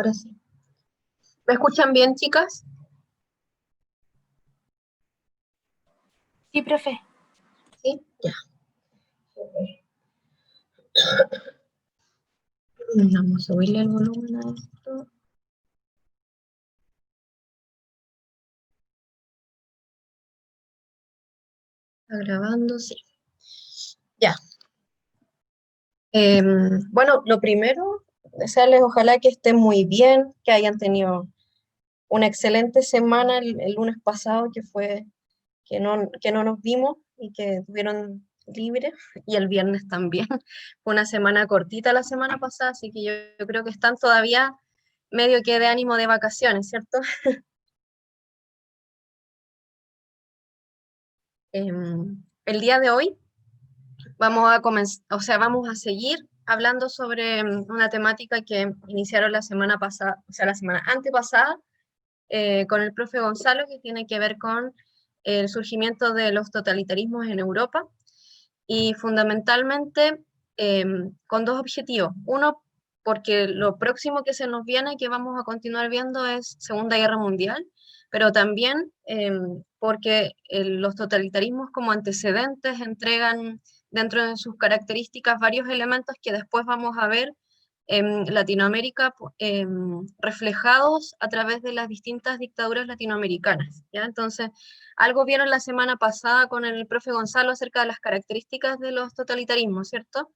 Ahora sí. ¿Me escuchan bien, chicas? Sí, profe. Sí, ya. Vamos a subirle el volumen a esto. Está grabando, sí. Ya. Bueno, lo primero, desearles ojalá que estén muy bien, que hayan tenido una excelente semana el lunes pasado, que no nos vimos y que tuvieron libre, y el viernes también. Fue una semana cortita la semana pasada, así que yo creo que están todavía medio que de ánimo de vacaciones, ¿cierto? El día de hoy vamos a comenzar, o sea, vamos a seguir hablando sobre una temática que iniciaron la semana pasada, o sea, la semana antepasada, con el profe Gonzalo, que tiene que ver con el surgimiento de los totalitarismos en Europa y fundamentalmente con dos objetivos. Uno, porque lo próximo que se nos viene, que vamos a continuar viendo, es Segunda Guerra Mundial, pero también porque los totalitarismos como antecedentes entregan dentro de sus características varios elementos que después vamos a ver en Latinoamérica reflejados a través de las distintas dictaduras latinoamericanas, ¿ya? Entonces, algo vieron la semana pasada con el profe Gonzalo acerca de las características de los totalitarismos, ¿cierto?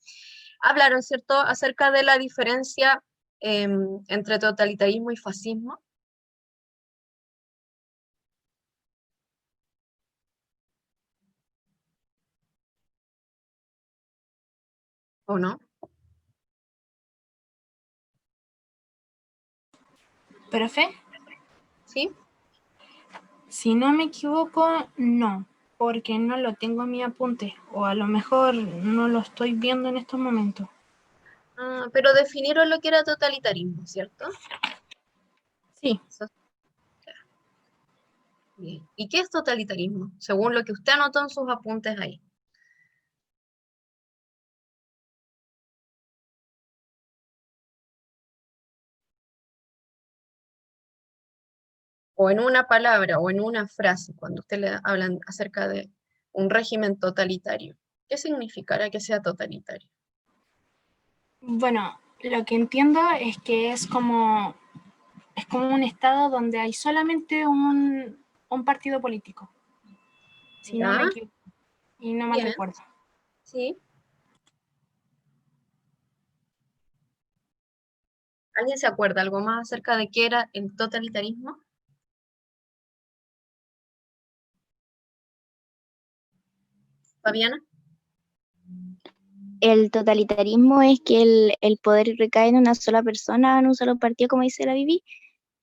Hablaron, ¿cierto?, acerca de la diferencia entre totalitarismo y fascismo, ¿o no? Profe, ¿Sí? si no me equivoco, no, porque no lo tengo en mi apunte, o a lo mejor no lo estoy viendo en estos momentos. Ah, pero definieron lo que era totalitarismo, ¿cierto? Sí, Eso, bien. ¿Y qué es totalitarismo? Según lo que usted anotó en sus apuntes ahí. O en una palabra o en una frase, cuando usted le hablan acerca de un régimen totalitario, ¿qué significará que sea totalitario? bueno, lo que entiendo es que es como un estado donde hay solamente un partido político, si no ¿Ya? me equivoco, y no mal Bien, recuerdo. sí. ¿Alguien se acuerda algo más acerca de qué era el totalitarismo? Fabiana. El totalitarismo es que el poder recae en una sola persona, en un solo partido, como dice la Bibi,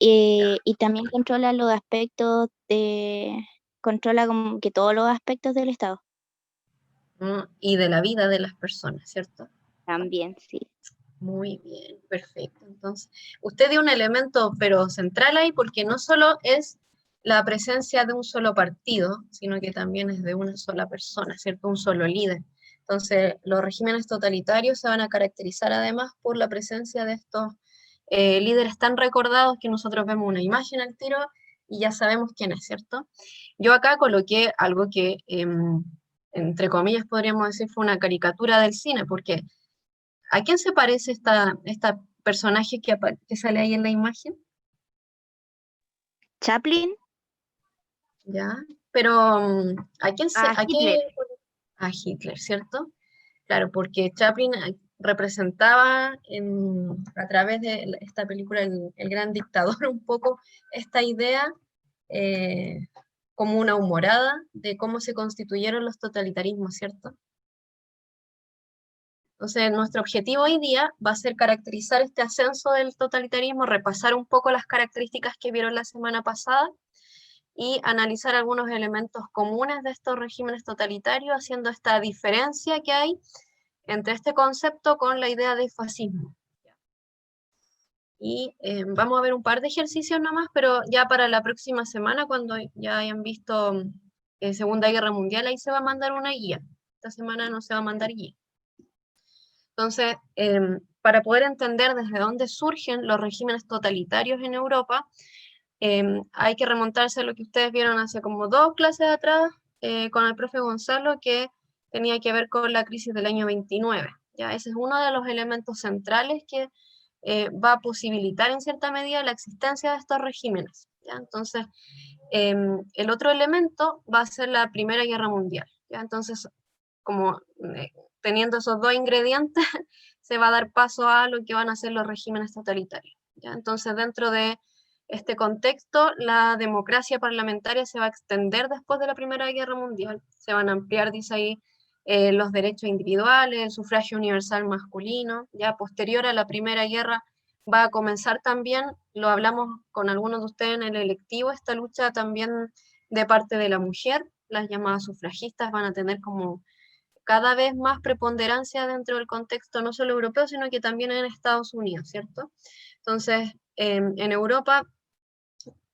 y también controla los aspectos controla como que todos los aspectos del Estado. Y de la vida de las personas, ¿cierto? También, sí. Muy bien, perfecto. Entonces, usted dio un elemento, pero central ahí, porque no solo es la presencia de un solo partido, sino que también es de una sola persona, ¿cierto? Un solo líder. Entonces, los regímenes totalitarios se van a caracterizar además por la presencia de estos líderes tan recordados que nosotros vemos una imagen al tiro y ya sabemos quién es, ¿cierto? Yo acá coloqué algo que, entre comillas, podríamos decir fue una caricatura del cine, porque ¿a quién se parece esta personaje que sale ahí en la imagen? Chaplin ¿Ya? Pero, a a qué? Hitler. A Hitler, ¿cierto? Claro, porque Chaplin representaba a través de esta película, el Gran Dictador, un poco esta idea eh, como una humorada de cómo se constituyeron los totalitarismos, ¿cierto? Entonces, nuestro objetivo hoy día va a ser caracterizar este ascenso del totalitarismo, repasar un poco las características que vieron la semana pasada y analizar algunos elementos comunes de estos regímenes totalitarios, haciendo esta diferencia que hay entre este concepto con la idea de fascismo. Y vamos a ver un par de ejercicios nomás, pero ya para la próxima semana, cuando ya hayan visto Segunda Guerra Mundial, ahí se va a mandar una guía. Esta semana no se va a mandar guía. Entonces, para poder entender desde dónde surgen los regímenes totalitarios en Europa, hay que remontarse a lo que ustedes vieron hace como 2 clases atrás con el profe Gonzalo, que tenía que ver con la crisis del año 29. ¿Ya? Ese es uno de los elementos centrales que va a posibilitar en cierta medida la existencia de estos regímenes. ¿Ya? Entonces, el otro elemento va a ser la Primera Guerra Mundial. ¿Ya? Entonces, como teniendo esos 2 ingredientes, se va a dar paso a lo que van a ser los regímenes totalitarios. ¿Ya? Entonces, dentro de este contexto, la democracia parlamentaria se va a extender después de la Primera Guerra Mundial. Se van a ampliar, dice ahí, los derechos individuales, el sufragio universal masculino. Ya posterior a la Primera Guerra va a comenzar también, lo hablamos con algunos de ustedes en el electivo, esta lucha también de parte de la mujer. Las llamadas sufragistas van a tener como cada vez más preponderancia dentro del contexto no solo europeo, sino que también en Estados Unidos, ¿cierto? Entonces, en Europa,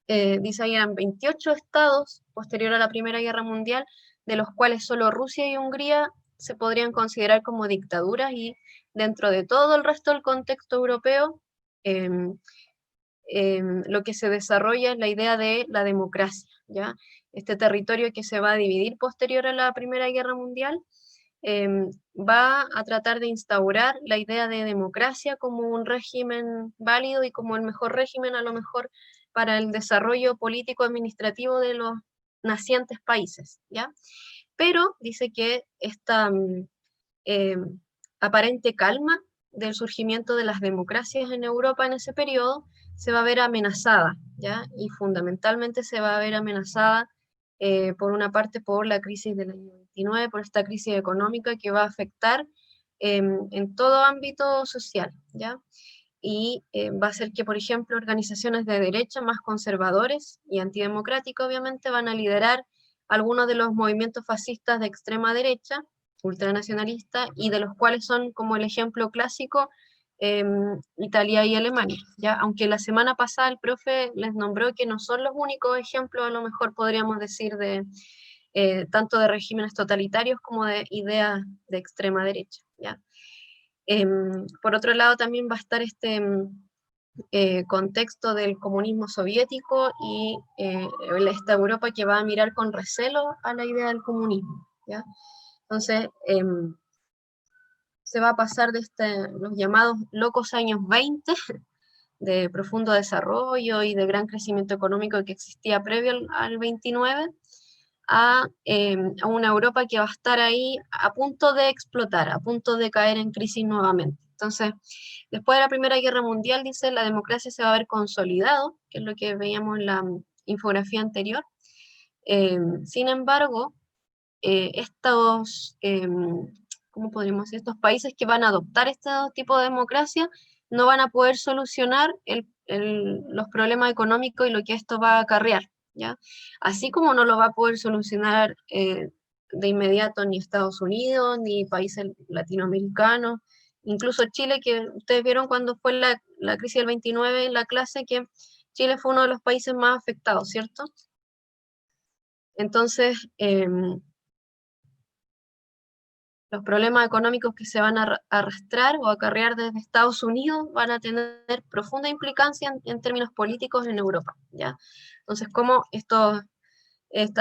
dice ahí, eran 28 estados posterior a la Primera Guerra Mundial, de los cuales solo Rusia y Hungría se podrían considerar como dictaduras, y dentro de todo el resto del contexto europeo, lo que se desarrolla es la idea de la democracia, ¿ya? Este territorio que se va a dividir posterior a la Primera Guerra Mundial va a tratar de instaurar la idea de democracia como un régimen válido y como el mejor régimen a lo mejor para el desarrollo político-administrativo de los nacientes países, ¿ya? Pero dice que esta aparente calma del surgimiento de las democracias en Europa en ese periodo se va a ver amenazada, ¿ya? Y fundamentalmente se va a ver amenazada por una parte por la crisis del año 29, por esta crisis económica que va a afectar en todo ámbito social, ¿ya? Y va a hacer que, por ejemplo, organizaciones de derecha más conservadores y antidemocráticos, obviamente, van a liderar algunos de los movimientos fascistas de extrema derecha, ultranacionalista, y de los cuales son como el ejemplo clásico Italia y Alemania, ¿ya? Aunque la semana pasada el profe les nombró que no son los únicos ejemplos, a lo mejor podríamos decir, de tanto de regímenes totalitarios como de ideas de extrema derecha, ¿ya? Por otro lado, también va a estar este contexto del comunismo soviético y esta Europa que va a mirar con recelo a la idea del comunismo, ¿ya? Entonces, se va a pasar de los llamados locos años 20, de profundo desarrollo y de gran crecimiento económico que existía previo al 29, a una Europa que va a estar ahí a punto de explotar, a punto de caer en crisis nuevamente. Entonces, después de la Primera Guerra Mundial, dice, la democracia se va a ver consolidado, que es lo que veíamos en la infografía anterior. Sin embargo, estos, ¿cómo podríamos decir? Estos países que van a adoptar este tipo de democracia no van a poder solucionar los problemas económicos y lo que esto va a acarrear, ¿ya? Así como no lo va a poder solucionar de inmediato ni Estados Unidos, ni países latinoamericanos, incluso Chile, que ustedes vieron cuando fue la crisis del 29 en la clase, que Chile fue uno de los países más afectados, ¿cierto? Entonces, los problemas económicos que se van a arrastrar o acarrear desde Estados Unidos van a tener profunda implicancia en términos políticos en Europa, ¿ya? Entonces, como estas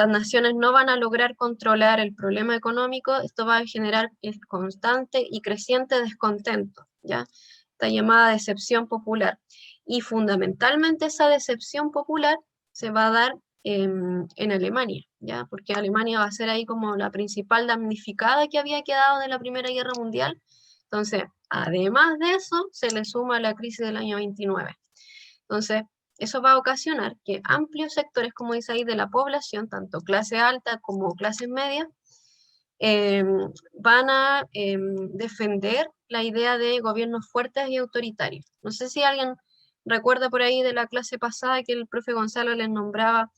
naciones no van a lograr controlar el problema económico, esto va a generar constante y creciente descontento, ¿ya? Esta llamada decepción popular. Y fundamentalmente esa decepción popular se va a dar en Alemania, ¿ya? Porque Alemania va a ser ahí como la principal damnificada que había quedado de la Primera Guerra Mundial. Entonces, además de eso, se le suma la crisis del año 29. Entonces, eso va a ocasionar que amplios sectores, como dice ahí, de la población, tanto clase alta como clases medias, van a defender la idea de gobiernos fuertes y autoritarios. No sé si alguien recuerda por ahí de la clase pasada que el profe Gonzalo les nombraba,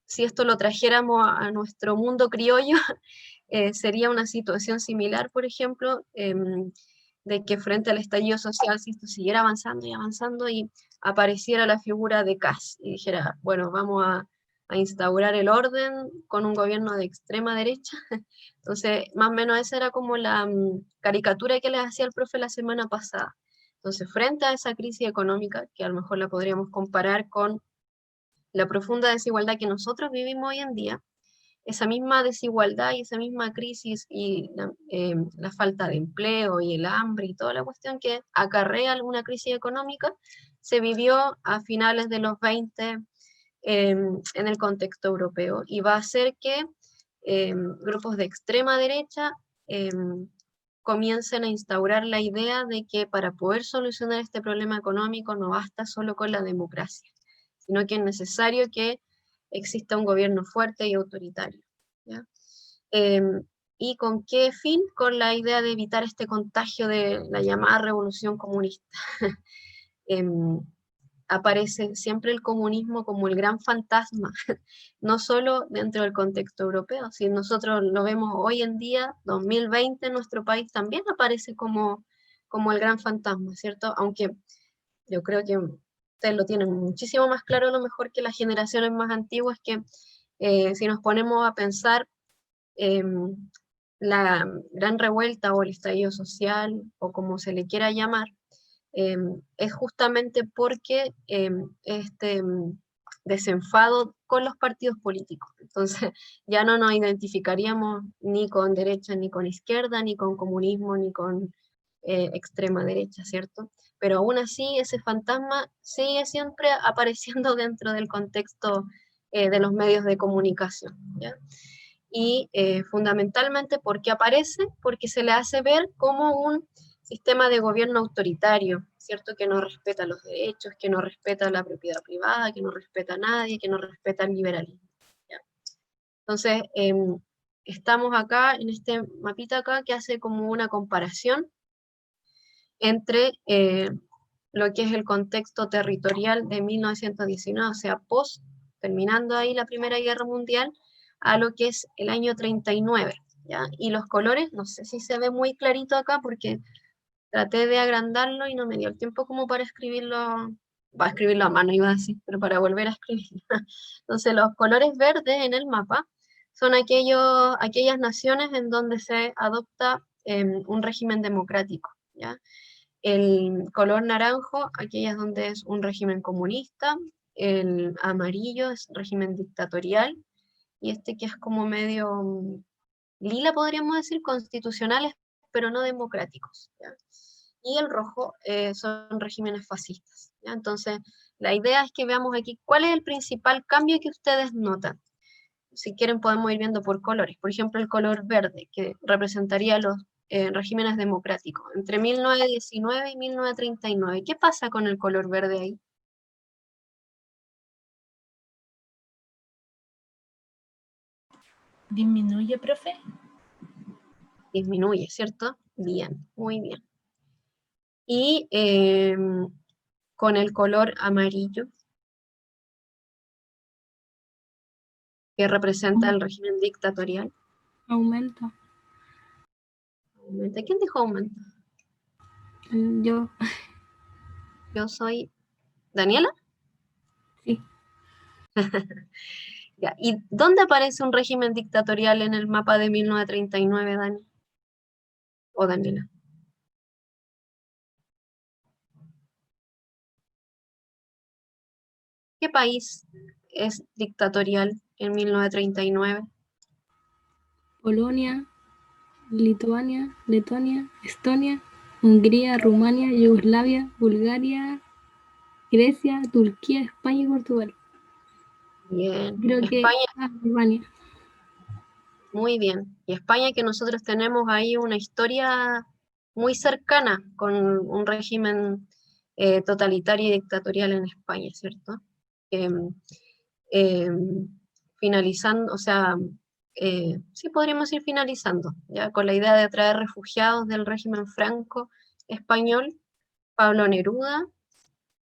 si esto lo trajéramos a nuestro mundo criollo, sería una situación similar, por ejemplo, de que frente al estallido social, si esto siguiera avanzando y avanzando y apareciera la figura de Kass y dijera, bueno, vamos a a instaurar el orden con un gobierno de extrema derecha. Entonces, más o menos esa era como la caricatura que les hacía el profe la semana pasada. Entonces, frente a esa crisis económica, que a lo mejor la podríamos comparar con la profunda desigualdad que nosotros vivimos hoy en día, esa misma desigualdad y esa misma crisis y la falta de empleo y el hambre y toda la cuestión que acarrea alguna crisis económica, se vivió a finales de los 20 en el contexto europeo y va a hacer que grupos de extrema derecha comiencen a instaurar la idea de que para poder solucionar este problema económico no basta solo con la democracia, sino que es necesario que exista un gobierno fuerte y autoritario. ¿Ya? ¿Y con qué fin? Con la idea de evitar este contagio de la llamada revolución comunista. Aparece siempre el comunismo como el gran fantasma, no solo dentro del contexto europeo, si nosotros lo vemos hoy en día, 2020, en nuestro país también aparece como el gran fantasma, ¿cierto? Aunque yo creo que ustedes lo tienen muchísimo más claro a lo mejor que las generaciones más antiguas, que si nos ponemos a pensar la gran revuelta o el estallido social, o como se le quiera llamar, es justamente porque este desenfado con los partidos políticos. Entonces ya no nos identificaríamos ni con derecha, ni con izquierda, ni con comunismo, ni con extrema derecha, ¿cierto? Pero aún así ese fantasma sigue siempre apareciendo dentro del contexto de los medios de comunicación, ¿ya? Y fundamentalmente, ¿por qué aparece? Porque se le hace ver como un sistema de gobierno autoritario, ¿cierto? Que no respeta los derechos, que no respeta la propiedad privada, que no respeta a nadie, que no respeta el liberalismo, ¿ya? Entonces, estamos acá en este mapita acá que hace como una comparación entre lo que es el contexto territorial de 1919, o sea, post, terminando ahí la Primera Guerra Mundial, a lo que es el año 39, ¿ya? Y los colores, no sé si se ve muy clarito acá porque traté de agrandarlo y no me dio el tiempo como para escribirlo, va a escribirlo a mano iba a decir, pero para volver a escribirlo. Entonces los colores verdes en el mapa son aquellas naciones en donde se adopta un régimen democrático, ¿ya? El color naranjo, aquellas donde es un régimen comunista, el amarillo es régimen dictatorial, y este que es como medio lila, podríamos decir, constitucionales, pero no democráticos, ¿ya? Y el rojo son regímenes fascistas, ¿ya? Entonces, la idea es que veamos aquí cuál es el principal cambio que ustedes notan. Si quieren podemos ir viendo por colores. Por ejemplo, el color verde, que representaría los regímenes democráticos, entre 1919 y 1939. ¿Qué pasa con el color verde ahí? ¿Disminuye, profe? Disminuye, ¿cierto? Bien, muy bien. Y con el color amarillo, que representa el régimen dictatorial. Aumenta. ¿Aumenta? ¿Quién dijo aumenta? Yo, Yo soy Daniela. sí. Ya. ¿Y dónde aparece un régimen dictatorial en el mapa de 1939, Dani? O Daniela. ¿Qué país es dictatorial en 1939? Polonia, Lituania, Letonia, Estonia, Hungría, Rumania, Yugoslavia, Bulgaria, Grecia, Turquía, España y Portugal. Bien. Creo que España, Rumania. muy bien. Y España, que nosotros tenemos ahí una historia muy cercana con un régimen totalitario y dictatorial en España, ¿cierto? Em, em, finalizando, o sea, sí podríamos ir finalizando, ya con la idea de atraer refugiados del régimen franco español. Pablo Neruda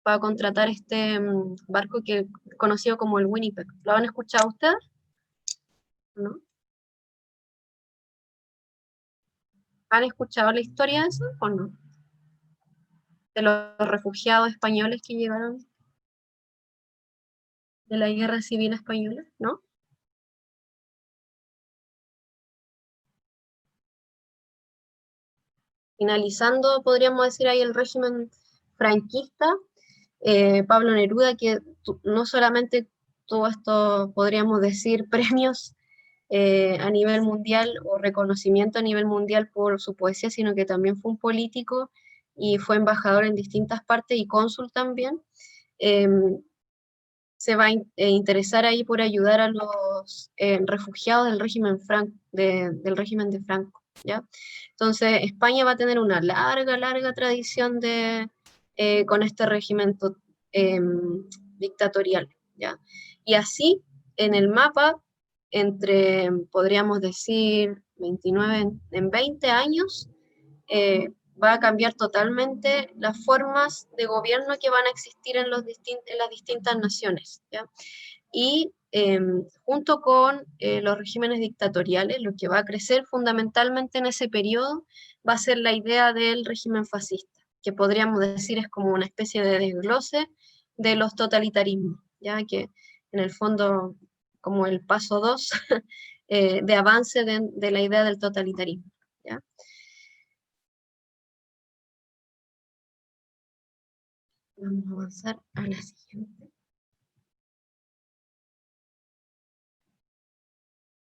va a contratar este barco que conocido como el Winnipeg. ¿Lo han escuchado ustedes? ¿No? ¿Han escuchado la historia de eso o no? De los refugiados españoles que llegaron. de la Guerra Civil Española, ¿no? Finalizando, podríamos decir ahí el régimen franquista, Pablo Neruda, que no solamente tuvo esto, podríamos decir, premios a nivel mundial o reconocimiento a nivel mundial por su poesía, sino que también fue un político y fue embajador en distintas partes y cónsul también. Se va a interesar ahí por ayudar a los refugiados del régimen, del régimen de Franco, ¿ya? Entonces, España va a tener una larga tradición con este régimen dictatorial, ¿ya? Y así, en el mapa, podríamos decir, 29, en 20 años, va a cambiar totalmente las formas de gobierno que van a existir en las distintas naciones, ¿ya? Y junto con los regímenes dictatoriales, lo que va a crecer fundamentalmente en ese periodo va a ser la idea del régimen fascista, que podríamos decir es como una especie de desglose de los totalitarismos, ya que en el fondo como el paso 2 de avance de la idea del totalitarismo, ¿ya? Vamos a avanzar a la siguiente.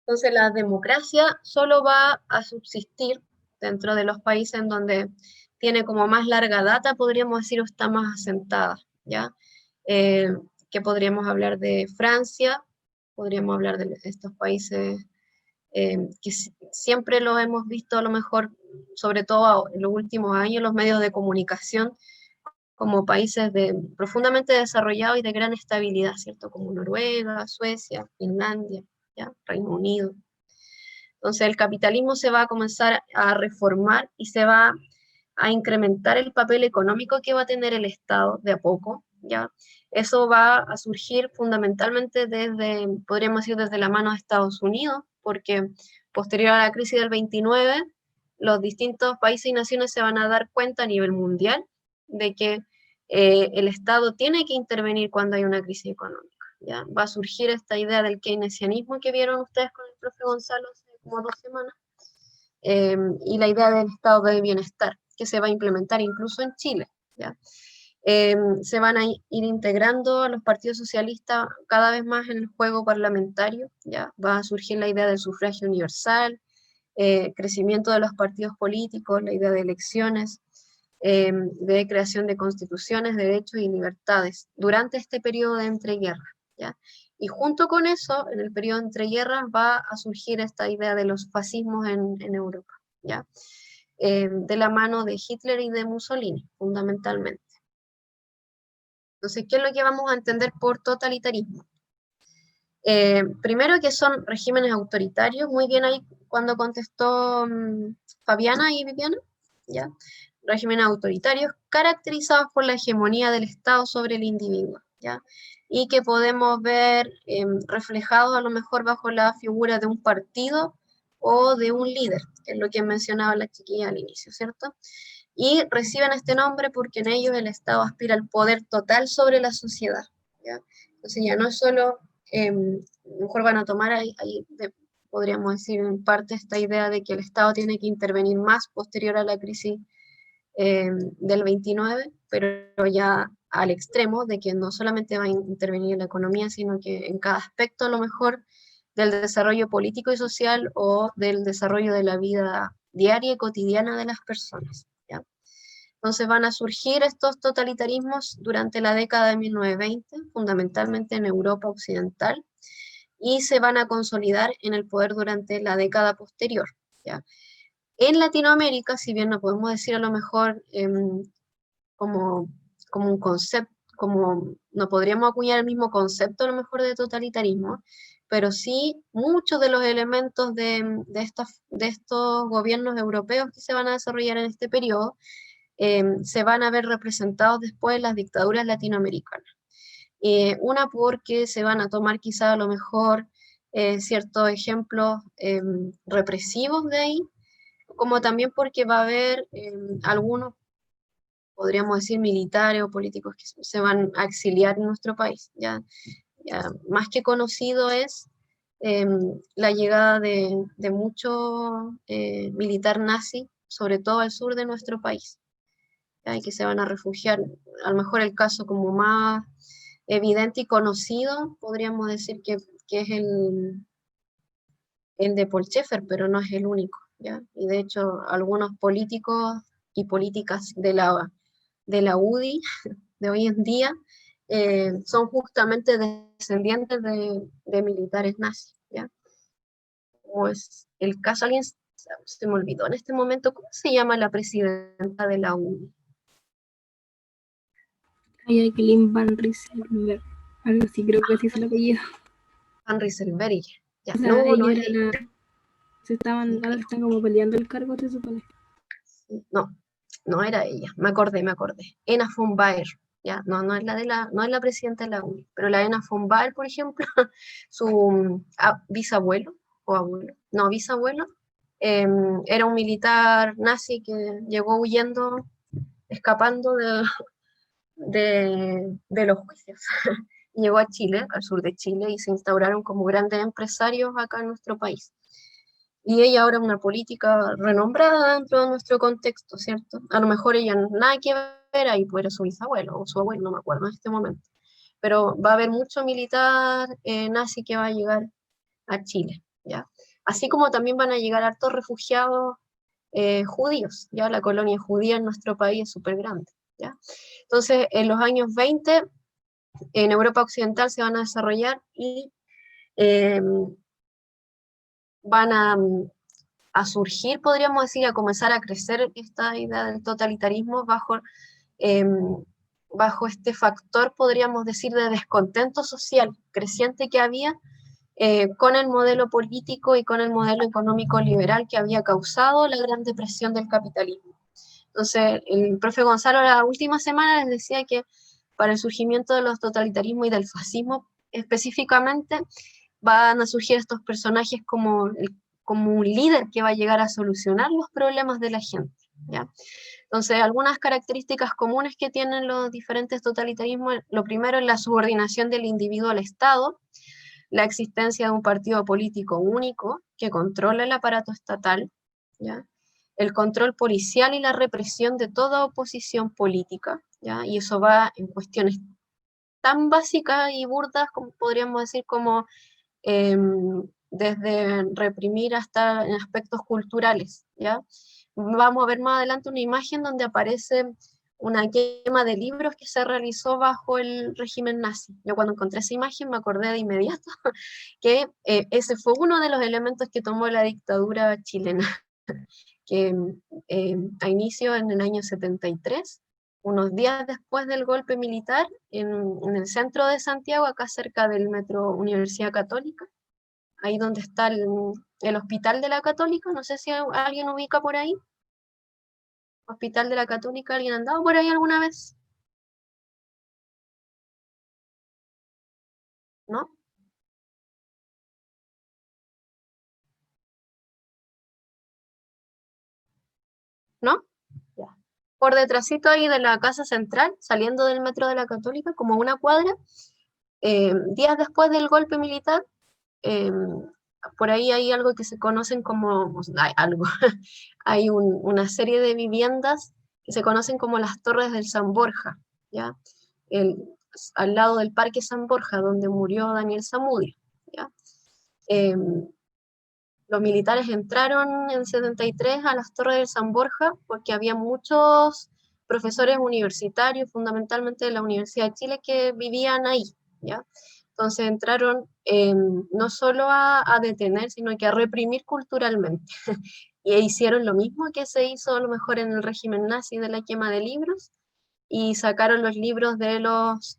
Entonces, la democracia solo va a subsistir dentro de los países en donde tiene como más larga data, podríamos decir, o está más asentada, ¿ya? Eh, que podríamos hablar de Francia, podríamos hablar de estos países que siempre lo hemos visto a lo mejor, sobre todo en los últimos años, los medios de comunicación, como países profundamente desarrollados y de gran estabilidad, ¿cierto? Como Noruega, Suecia, Finlandia, ¿ya? Reino Unido. Entonces el capitalismo se va a comenzar a reformar y se va a incrementar el papel económico que va a tener el Estado de a poco, ¿ya? Eso va a surgir fundamentalmente podríamos decir, desde la mano de Estados Unidos, porque posterior a la crisis del 29, los distintos países y naciones se van a dar cuenta a nivel mundial de que el Estado tiene que intervenir cuando hay una crisis económica, ¿ya? Va a surgir esta idea del keynesianismo que vieron ustedes con el profe Gonzalo hace como 2 semanas, y la idea del estado de bienestar, que se va a implementar incluso en Chile, ¿ya? Se van a ir integrando a los partidos socialistas cada vez más en el juego parlamentario, ¿ya? Va a surgir la idea del sufragio universal, crecimiento de los partidos políticos, la idea de elecciones, de creación de constituciones, derechos y libertades durante este periodo de entreguerras, ¿ya? Y junto con eso, en el periodo de entreguerras va a surgir esta idea de los fascismos en Europa, ¿ya? De la mano de Hitler y de Mussolini, fundamentalmente. Entonces, ¿qué es lo que vamos a entender por totalitarismo? Primero que son regímenes autoritarios, muy bien ahí cuando contestó Fabiana y Viviana, ¿ya? Regímenes autoritarios caracterizados por la hegemonía del Estado sobre el individuo, ¿ya? Y que podemos ver reflejados a lo mejor bajo la figura de un partido o de un líder, que es lo que mencionaba la chiquilla al inicio, ¿cierto? Y reciben este nombre porque en ellos el Estado aspira al poder total sobre la sociedad, ¿ya? Entonces ya no es solo, mejor van a tomar podríamos decir en parte esta idea de que el Estado tiene que intervenir más posterior a la crisis del 29, pero ya al extremo de que no solamente va a intervenir en la economía, sino que en cada aspecto a lo mejor del desarrollo político y social o del desarrollo de la vida diaria y cotidiana de las personas, ¿ya? Entonces van a surgir estos totalitarismos durante la década de 1920, fundamentalmente en Europa occidental, y se van a consolidar en el poder durante la década posterior, ¿ya? En Latinoamérica, si bien no podemos decir a lo mejor como, como un concepto, como no podríamos acuñar el mismo concepto a lo mejor de totalitarismo, pero sí muchos de los elementos de estos gobiernos europeos que se van a desarrollar en este periodo se van a ver representados después en las dictaduras latinoamericanas. Una porque se van a tomar quizá a lo mejor ciertos ejemplos represivos de ahí, como también porque va a haber algunos, podríamos decir, militares o políticos que se van a exiliar en nuestro país, ¿ya? Ya, más que conocido es la llegada de mucho militar nazi, sobre todo al sur de nuestro país, ¿ya? Y que se van a refugiar. A lo mejor el caso como más evidente y conocido, podríamos decir que es el de Paul Schaeffer, pero no es el único, ¿ya? Y de hecho, algunos políticos y políticas de la UDI de hoy en día son justamente descendientes de militares nazis, ¿ya? Como es el caso, alguien se me olvidó en este momento, ¿cómo se llama la presidenta de la UDI? Jacqueline Van Rieselberg, algo así, creo que así es el apellido. Van Rieselberg, ya. O sea, No, no ella es era ahora están como peleando el cargo, se supone. no, no era ella, me acordé. Ena von Baer, ya, no es no es la presidenta de la UNI, pero la Ena von Baer, por ejemplo, su bisabuelo, o abuelo, no, bisabuelo, era un militar nazi que llegó huyendo, escapando de los juicios. Llegó a Chile, al sur de Chile, y se instauraron como grandes empresarios acá en nuestro país. Y ella ahora es una política renombrada dentro de nuestro contexto, ¿cierto? A lo mejor ella nada que ver, ahí fuera su bisabuelo o su abuelo, no me acuerdo en este momento. Pero va a haber mucho militar nazi que va a llegar a Chile, ¿ya? Así como también van a llegar hartos refugiados judíos, ¿ya? La colonia judía en nuestro país es súper grande, ¿ya? Entonces, en los años 20, en Europa Occidental se van a desarrollar y eh, van a surgir, podríamos decir, a comenzar a crecer esta idea del totalitarismo bajo este factor, podríamos decir, de descontento social creciente que había con el modelo político y con el modelo económico liberal que había causado la gran depresión del capitalismo. Entonces, el profe Gonzalo la última semana les decía que para el surgimiento de los totalitarismos y del fascismo específicamente, van a surgir estos personajes como un líder que va a llegar a solucionar los problemas de la gente, ¿ya? Entonces, algunas características comunes que tienen los diferentes totalitarismos, lo primero es la subordinación del individuo al Estado, la existencia de un partido político único que controla el aparato estatal, ¿ya? El control policial y la represión de toda oposición política, ¿ya? Y eso va en cuestiones tan básicas y burdas, como podríamos decir, como desde reprimir hasta en aspectos culturales, ¿ya? Vamos a ver más adelante una imagen donde aparece una quema de libros que se realizó bajo el régimen nazi. Yo cuando encontré esa imagen me acordé de inmediato que ese fue uno de los elementos que tomó la dictadura chilena, que a inicio en el año 73, unos días después del golpe militar, en el centro de Santiago, acá cerca del metro Universidad Católica, ahí donde está el Hospital de la Católica, no sé si alguien ubica por ahí. Hospital de la Católica, ¿alguien ha andado por ahí alguna vez? ¿No? ¿No? Ya. Por detrásito ahí de la Casa Central, saliendo del metro de la Católica, como una cuadra, días después del golpe militar, eh, por ahí hay algo que se conocen como, hay algo, hay una serie de viviendas que se conocen como las Torres del San Borja, ¿ya? El, al lado del Parque San Borja, donde murió Daniel Zamudio, ¿ya? Los militares entraron en 73 a las Torres del San Borja porque había muchos profesores universitarios, fundamentalmente de la Universidad de Chile, que vivían ahí, ¿ya? Entonces entraron no solo a detener, sino que a reprimir culturalmente. Y hicieron lo mismo que se hizo a lo mejor en el régimen nazi de la quema de libros, y sacaron los libros de los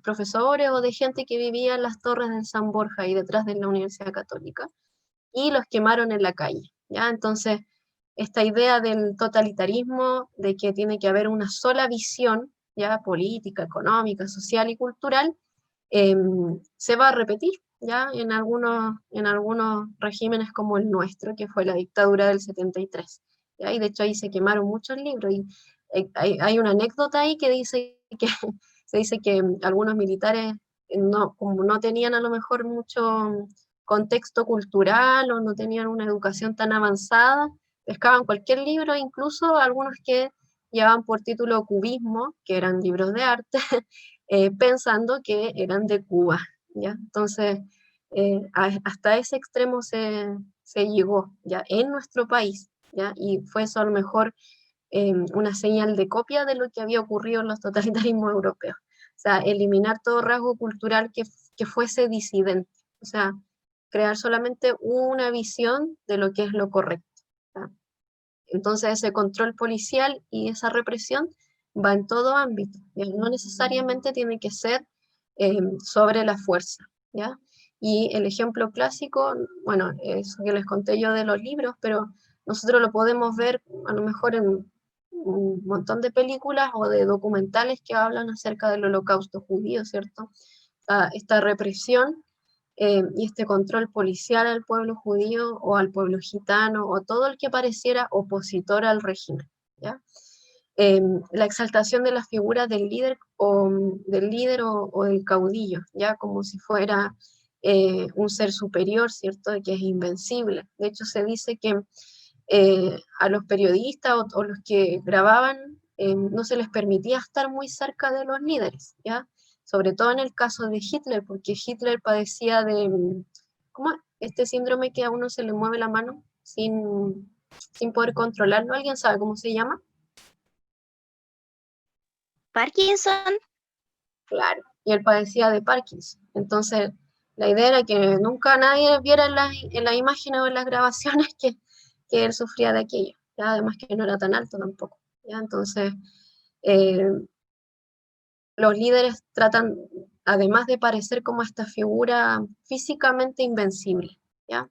profesores o de gente que vivía en las Torres del San Borja y detrás de la Universidad Católica, y los quemaron en la calle, ¿ya? Entonces, esta idea del totalitarismo, de que tiene que haber una sola visión, ya política, económica, social y cultural, se va a repetir, ¿ya? En algunos regímenes como el nuestro, que fue la dictadura del 73, ¿ya? Y de hecho ahí se quemaron muchos libros, y hay una anécdota ahí que dice que se dice que algunos militares no, como no tenían a lo mejor mucho contexto cultural o no tenían una educación tan avanzada, pescaban cualquier libro, incluso algunos que llevaban por título cubismo, que eran libros de arte, pensando que eran de Cuba, ¿ya? Entonces, hasta ese extremo se llegó, ¿ya? En nuestro país, ¿ya? Y fue eso a lo mejor una señal de copia de lo que había ocurrido en los totalitarismos europeos. O sea, eliminar todo rasgo cultural que fuese disidente. O sea, crear solamente una visión de lo que es lo correcto. ¿Ya? Entonces ese control policial y esa represión va en todo ámbito. ¿Ya? No necesariamente tiene que ser sobre la fuerza. ¿Ya? Y el ejemplo clásico, bueno, eso que les conté yo de los libros, pero nosotros lo podemos ver a lo mejor en un montón de películas o de documentales que hablan acerca del holocausto judío, ¿cierto? Esta represión y este control policial al pueblo judío o al pueblo gitano o todo el que pareciera opositor al régimen, ¿ya? La exaltación de la figura del líder o del caudillo, ¿ya? Como si fuera un ser superior, ¿cierto? Que es invencible. De hecho, se dice que a los periodistas o los que grababan no se les permitía estar muy cerca de los líderes, ¿ya? Sobre todo en el caso de Hitler, porque Hitler padecía de, ¿cómo? Este síndrome que a uno se le mueve la mano sin poder controlarlo. ¿Alguien sabe cómo se llama? Parkinson, Claro, y él padecía de Parkinson. Entonces, la idea era que nunca nadie viera en las imágenes o en las grabaciones que él sufría de aquello. ¿Ya? Además que no era tan alto tampoco. ¿Ya? Entonces, eh, los líderes tratan, además de parecer como esta figura físicamente invencible. ¿Ya?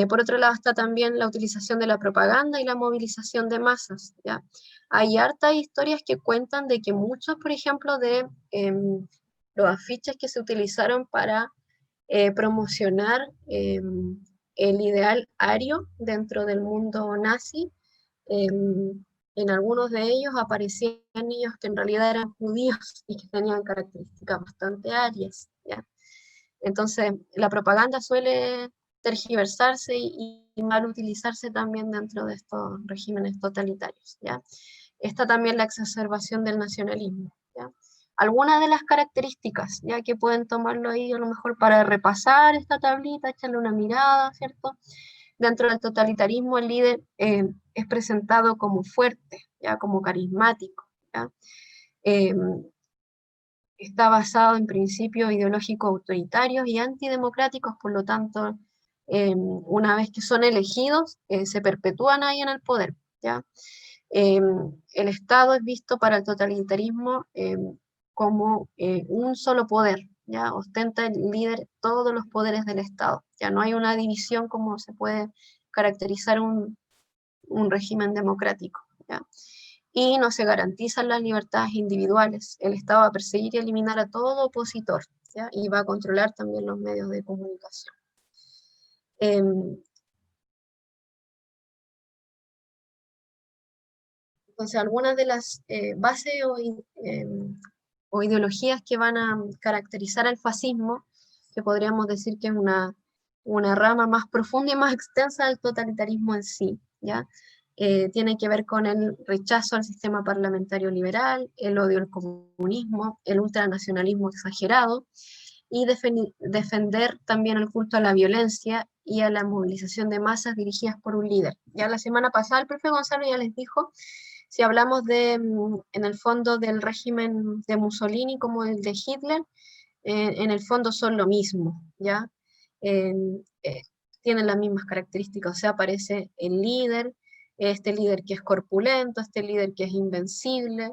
Por otro lado está también la utilización de la propaganda y la movilización de masas, ¿ya? Hay hartas historias que cuentan de que muchos, por ejemplo, de los afiches que se utilizaron para promocionar el ideal ario dentro del mundo nazi, en algunos de ellos aparecían niños que en realidad eran judíos y que tenían características bastante arias, ¿ya? Entonces, la propaganda suele tergiversarse y mal utilizarse también dentro de estos regímenes totalitarios, ¿ya? Está también la exacerbación del nacionalismo, ¿ya? Algunas de las características, ya que pueden tomarlo ahí a lo mejor para repasar esta tablita, echarle una mirada, ¿cierto? Dentro del totalitarismo el líder es presentado como fuerte, ya como carismático, ¿ya? Eh, Está basado en principios ideológicos autoritarios y antidemocráticos, por lo tanto, una vez que son elegidos, se perpetúan ahí en el poder, ¿ya? El Estado es visto para el totalitarismo como un solo poder, ¿ya? Ostenta el líder todos los poderes del Estado, ya no hay una división como se puede caracterizar un régimen democrático, ¿ya? Y no se garantizan las libertades individuales. El Estado va a perseguir y eliminar a todo opositor, ¿ya? Y va a controlar también los medios de comunicación. Entonces, algunas de las bases o ideologías que van a caracterizar al fascismo, que podríamos decir que es una rama más profunda y más extensa del totalitarismo en sí, ¿ya? Tiene que ver con el rechazo al sistema parlamentario liberal, el odio al comunismo, el ultranacionalismo exagerado y defender también el culto a la violencia y a la movilización de masas dirigidas por un líder. Ya la semana pasada el profe Gonzalo ya les dijo, si hablamos en el fondo del régimen de Mussolini como el de Hitler, en el fondo son lo mismo, ¿ya? Eh, eh, Tienen las mismas características, o sea, aparece el líder, este líder que es corpulento, este líder que es invencible,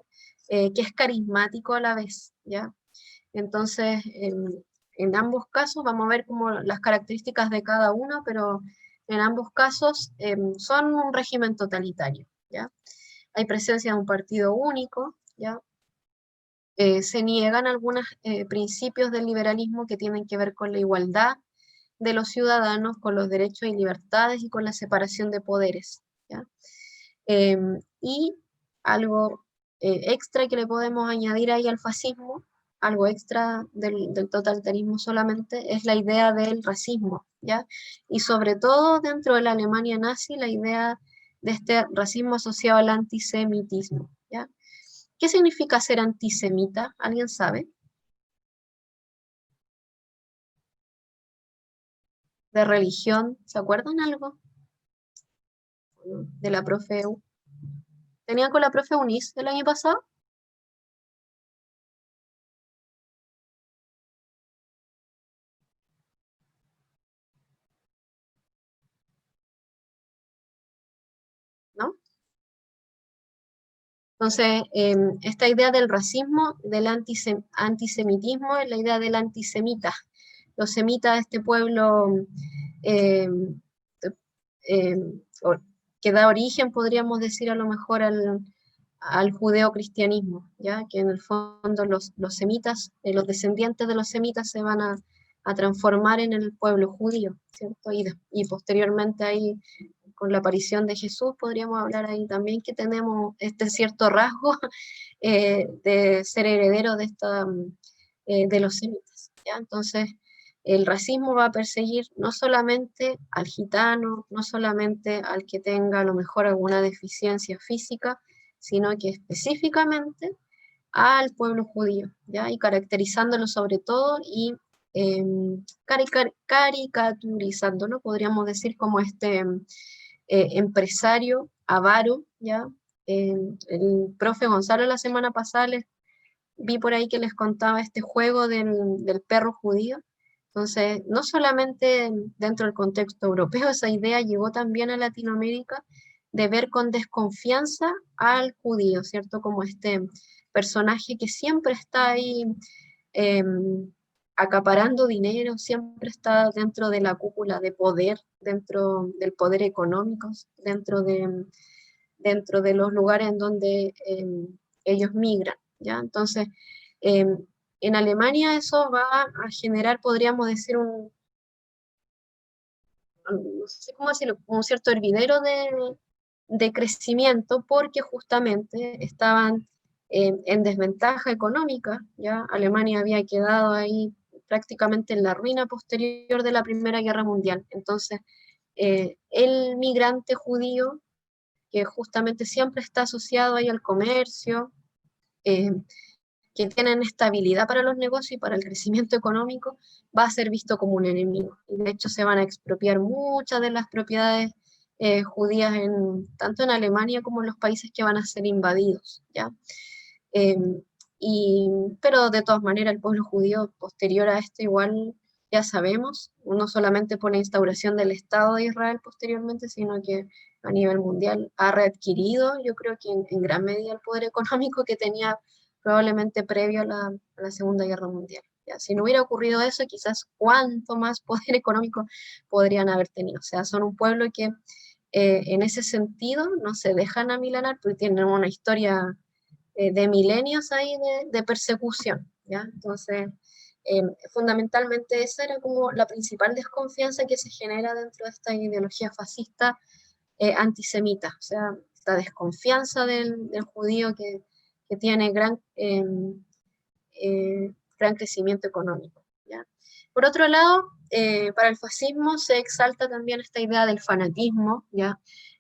que es carismático a la vez, ¿ya? Entonces, en ambos casos vamos a ver como las características de cada uno, pero en ambos casos son un régimen totalitario, ¿ya? Hay presencia de un partido único, ¿ya? Se niegan algunos principios del liberalismo que tienen que ver con la igualdad de los ciudadanos, con los derechos y libertades y con la separación de poderes, ¿ya? Y algo extra que le podemos añadir ahí al fascismo, algo extra del totalitarismo solamente, es la idea del racismo, ¿ya? Y sobre todo dentro de la Alemania nazi, la idea de este racismo asociado al antisemitismo, ¿ya? ¿Qué significa ser antisemita? ¿Alguien sabe? De religión, ¿se acuerdan algo? De la profe EU. ¿Tenían con la profe Unis el año pasado? ¿No? Entonces, esta idea del racismo, del antisemitismo, es la idea del antisemita. Los semitas, este pueblo eh, eh, que da origen, podríamos decir a lo mejor, al judeocristianismo, ¿ya? Que en el fondo los semitas, los descendientes de los semitas se van a transformar en el pueblo judío, ¿cierto? Y posteriormente ahí, con la aparición de Jesús, podríamos hablar ahí también que tenemos este cierto rasgo de ser heredero de los semitas, ¿ya? Entonces, el racismo va a perseguir no solamente al gitano, no solamente al que tenga a lo mejor alguna deficiencia física, sino que específicamente al pueblo judío, ¿ya? Y caracterizándolo sobre todo y caricaturizándolo, podríamos decir como este empresario avaro, ¿ya? El profe Gonzalo la semana pasada vi por ahí que les contaba este juego del perro judío. Entonces, no solamente dentro del contexto europeo, esa idea llegó también a Latinoamérica de ver con desconfianza al judío, ¿cierto? Como este personaje que siempre está ahí eh, acaparando dinero, siempre está dentro de la cúpula de poder, dentro del poder económico, dentro de los lugares en donde ellos migran, ¿ya? Entonces, eh, en Alemania eso va a generar, podríamos decir, no sé cómo decirlo, un cierto hervidero de crecimiento porque justamente estaban en desventaja económica, ¿ya? Alemania había quedado ahí prácticamente en la ruina posterior de la Primera Guerra Mundial. Entonces, el migrante judío, que justamente siempre está asociado ahí al comercio, eh, que tienen estabilidad para los negocios y para el crecimiento económico, va a ser visto como un enemigo. Y de hecho se van a expropiar muchas de las propiedades judías tanto en Alemania como en los países que van a ser invadidos, ¿ya? Eh, pero de todas maneras el pueblo judío posterior a esto igual ya sabemos, no solamente por la instauración del Estado de Israel posteriormente, sino que a nivel mundial ha readquirido, yo creo que en gran medida el poder económico que tenía probablemente previo a la Segunda Guerra Mundial. ¿Ya? Si no hubiera ocurrido eso, quizás cuánto más poder económico podrían haber tenido. O sea, son un pueblo que en ese sentido no se dejan amilanar porque tienen una historia de milenios ahí de persecución, ¿ya? Entonces, fundamentalmente esa era como la principal desconfianza que se genera dentro de esta ideología fascista antisemita, o sea, esta desconfianza del judío que tiene gran crecimiento económico, ¿ya? Por otro lado, para el fascismo se exalta también esta idea del fanatismo, ¿ya?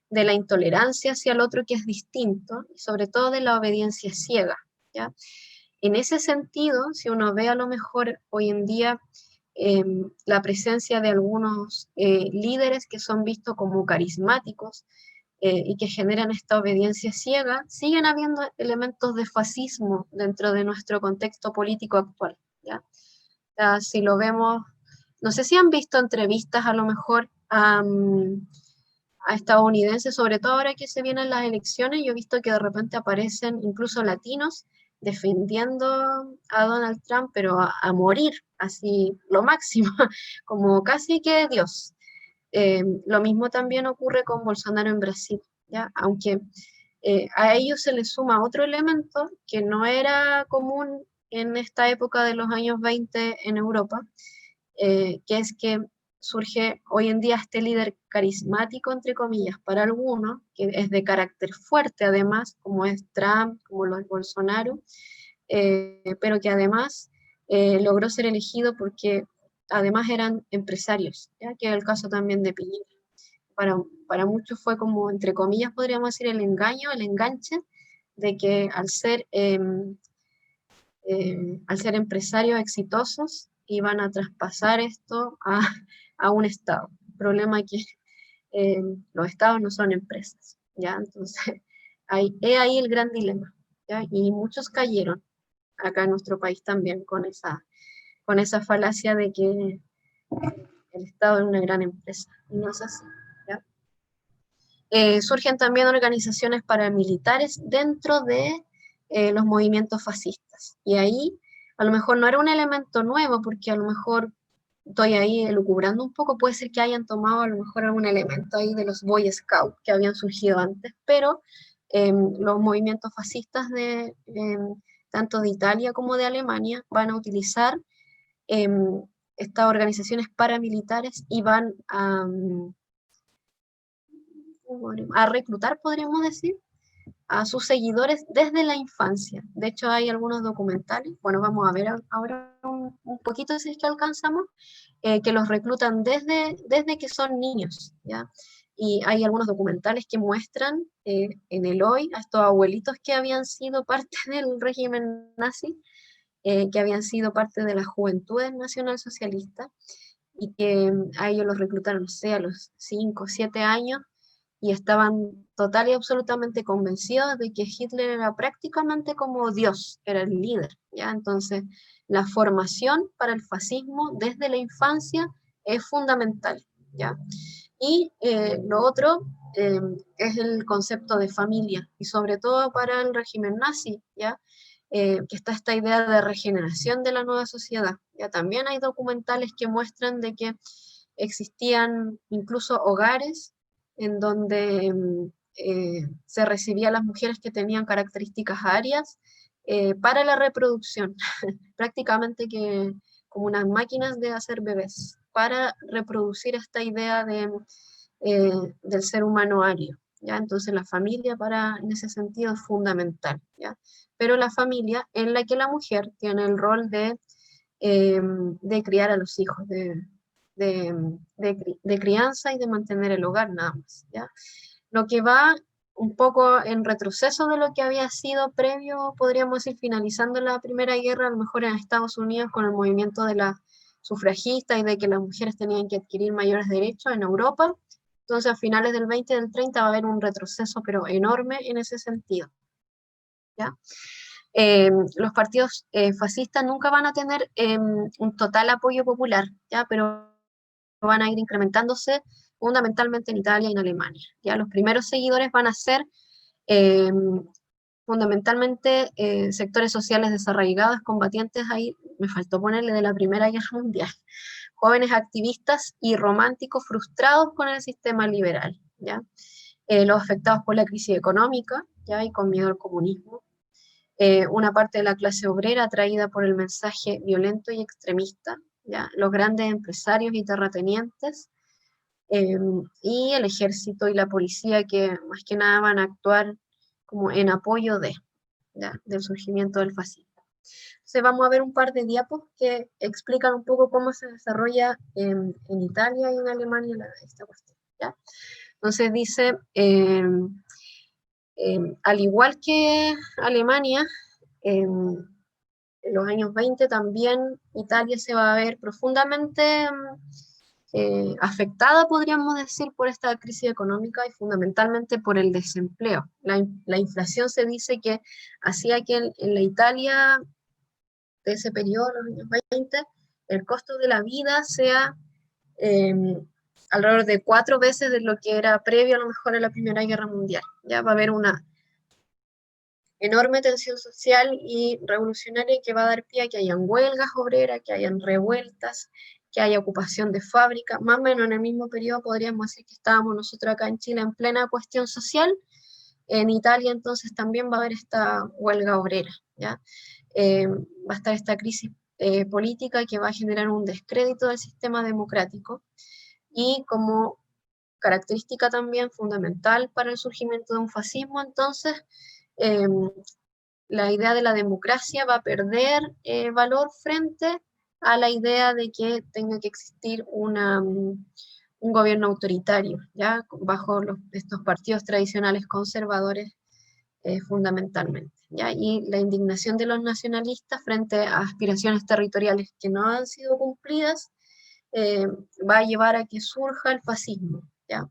De la intolerancia hacia el otro que es distinto, y sobre todo de la obediencia ciega, ¿ya? En ese sentido, si uno ve a lo mejor hoy en día la presencia de algunos líderes que son vistos como carismáticos y que generan esta obediencia ciega, siguen habiendo elementos de fascismo dentro de nuestro contexto político actual, ¿ya? Si lo vemos, no sé si han visto entrevistas a lo mejor a estadounidenses, sobre todo ahora que se vienen las elecciones, yo he visto que de repente aparecen incluso latinos defendiendo a Donald Trump, pero morir, así lo máximo, como casi que Dios. Lo mismo también ocurre con Bolsonaro en Brasil, ¿ya? Aunque a ellos se les suma otro elemento que no era común en esta época de los años 20 en Europa, que es que surge hoy en día este líder carismático, entre comillas, para algunos, que es de carácter fuerte además, como es Trump, como lo es Bolsonaro, pero que además logró ser elegido porque además eran empresarios, ¿ya? Que es el caso también de Piñera. Para muchos fue como, entre comillas, podríamos decir el engaño, el enganche, de que al ser empresarios exitosos iban a traspasar esto a un Estado. El problema es que los Estados no son empresas, ¿ya? Entonces, es ahí el gran dilema, ¿ya? Y muchos cayeron, acá en nuestro país también, con esa falacia de que el Estado es una gran empresa, y no es así, ¿ya? Surgen también organizaciones paramilitares dentro de los movimientos fascistas, y ahí a lo mejor no era un elemento nuevo, porque a lo mejor estoy ahí elucubrando un poco, puede ser que hayan tomado a lo mejor algún elemento ahí de los Boy Scouts que habían surgido antes, pero los movimientos fascistas tanto de Italia como de Alemania van a utilizar estas organizaciones paramilitares y van a reclutar, podríamos decir, a sus seguidores desde la infancia. De hecho, hay algunos documentales, bueno, vamos a ver ahora un poquito si es que alcanzamos, que los reclutan desde que son niños, ¿ya? Y hay algunos documentales que muestran en el hoy a estos abuelitos que habían sido parte del régimen nazi, que habían sido parte de las juventudes nacionalsocialistas, y que a ellos los reclutaron, no sé, a los 5 o 7 años, y estaban total y absolutamente convencidos de que Hitler era prácticamente como Dios, era el líder, ¿ya? Entonces, la formación para el fascismo desde la infancia es fundamental, ¿ya? Y lo otro es el concepto de familia, y sobre todo para el régimen nazi, ¿ya? Que está esta idea de regeneración de la nueva sociedad. Ya también hay documentales que muestran de que existían incluso hogares en donde se recibía a las mujeres que tenían características arias para la reproducción, prácticamente que como unas máquinas de hacer bebés, para reproducir esta idea del ser humano ario, ¿ya? Entonces la familia en ese sentido es fundamental, ¿ya? Pero la familia en la que la mujer tiene el rol de criar a los hijos, de crianza y de mantener el hogar nada más, ¿ya? Lo que va un poco en retroceso de lo que había sido previo, podríamos decir, finalizando la Primera Guerra, a lo mejor en Estados Unidos con el movimiento de la sufragista y de que las mujeres tenían que adquirir mayores derechos en Europa. Entonces a finales del 20 y del 30 va a haber un retroceso, pero enorme en ese sentido, ¿ya? Los partidos fascistas nunca van a tener un total apoyo popular, ¿ya? Pero van a ir incrementándose fundamentalmente en Italia y en Alemania, ¿ya? Los primeros seguidores van a ser eh, fundamentalmente sectores sociales desarraigados, combatientes, ahí me faltó ponerle de la Primera Guerra Mundial, jóvenes activistas y románticos frustrados con el sistema liberal, ¿ya? Los afectados por la crisis económica, ¿ya? Y con miedo al comunismo. Una parte de la clase obrera atraída por el mensaje violento y extremista, ¿ya? Los grandes empresarios y terratenientes, y el ejército y la policía que más que nada van a actuar como en apoyo del surgimiento del fascismo. Entonces vamos a ver un par de diapos que explican un poco cómo se desarrolla en Italia y en Alemania esta cuestión, ¿ya? Entonces dice, al igual que Alemania, en los años 20 también Italia se va a ver profundamente afectada, podríamos decir, por esta crisis económica y fundamentalmente por el desempleo. La inflación se dice que hacía que en la Italia de ese periodo, los años 20, el costo de la vida sea alrededor de 4 veces de lo que era previo a lo mejor a la Primera Guerra Mundial. Ya va a haber una enorme tensión social y revolucionaria que va a dar pie a que hayan huelgas obreras, que hayan revueltas, que haya ocupación de fábricas. Más o menos en el mismo periodo podríamos decir que estábamos nosotros acá en Chile en plena cuestión social. En Italia entonces también va a haber esta huelga obrera, ¿ya? Va a estar esta crisis política que va a generar un descrédito del sistema democrático, y como característica también fundamental para el surgimiento de un fascismo, entonces, la idea de la democracia va a perder valor frente a la idea de que tenga que existir un gobierno autoritario, ¿ya? Bajo estos partidos tradicionales conservadores fundamentalmente, ¿ya? Y la indignación de los nacionalistas frente a aspiraciones territoriales que no han sido cumplidas va a llevar a que surja el fascismo, ¿ya?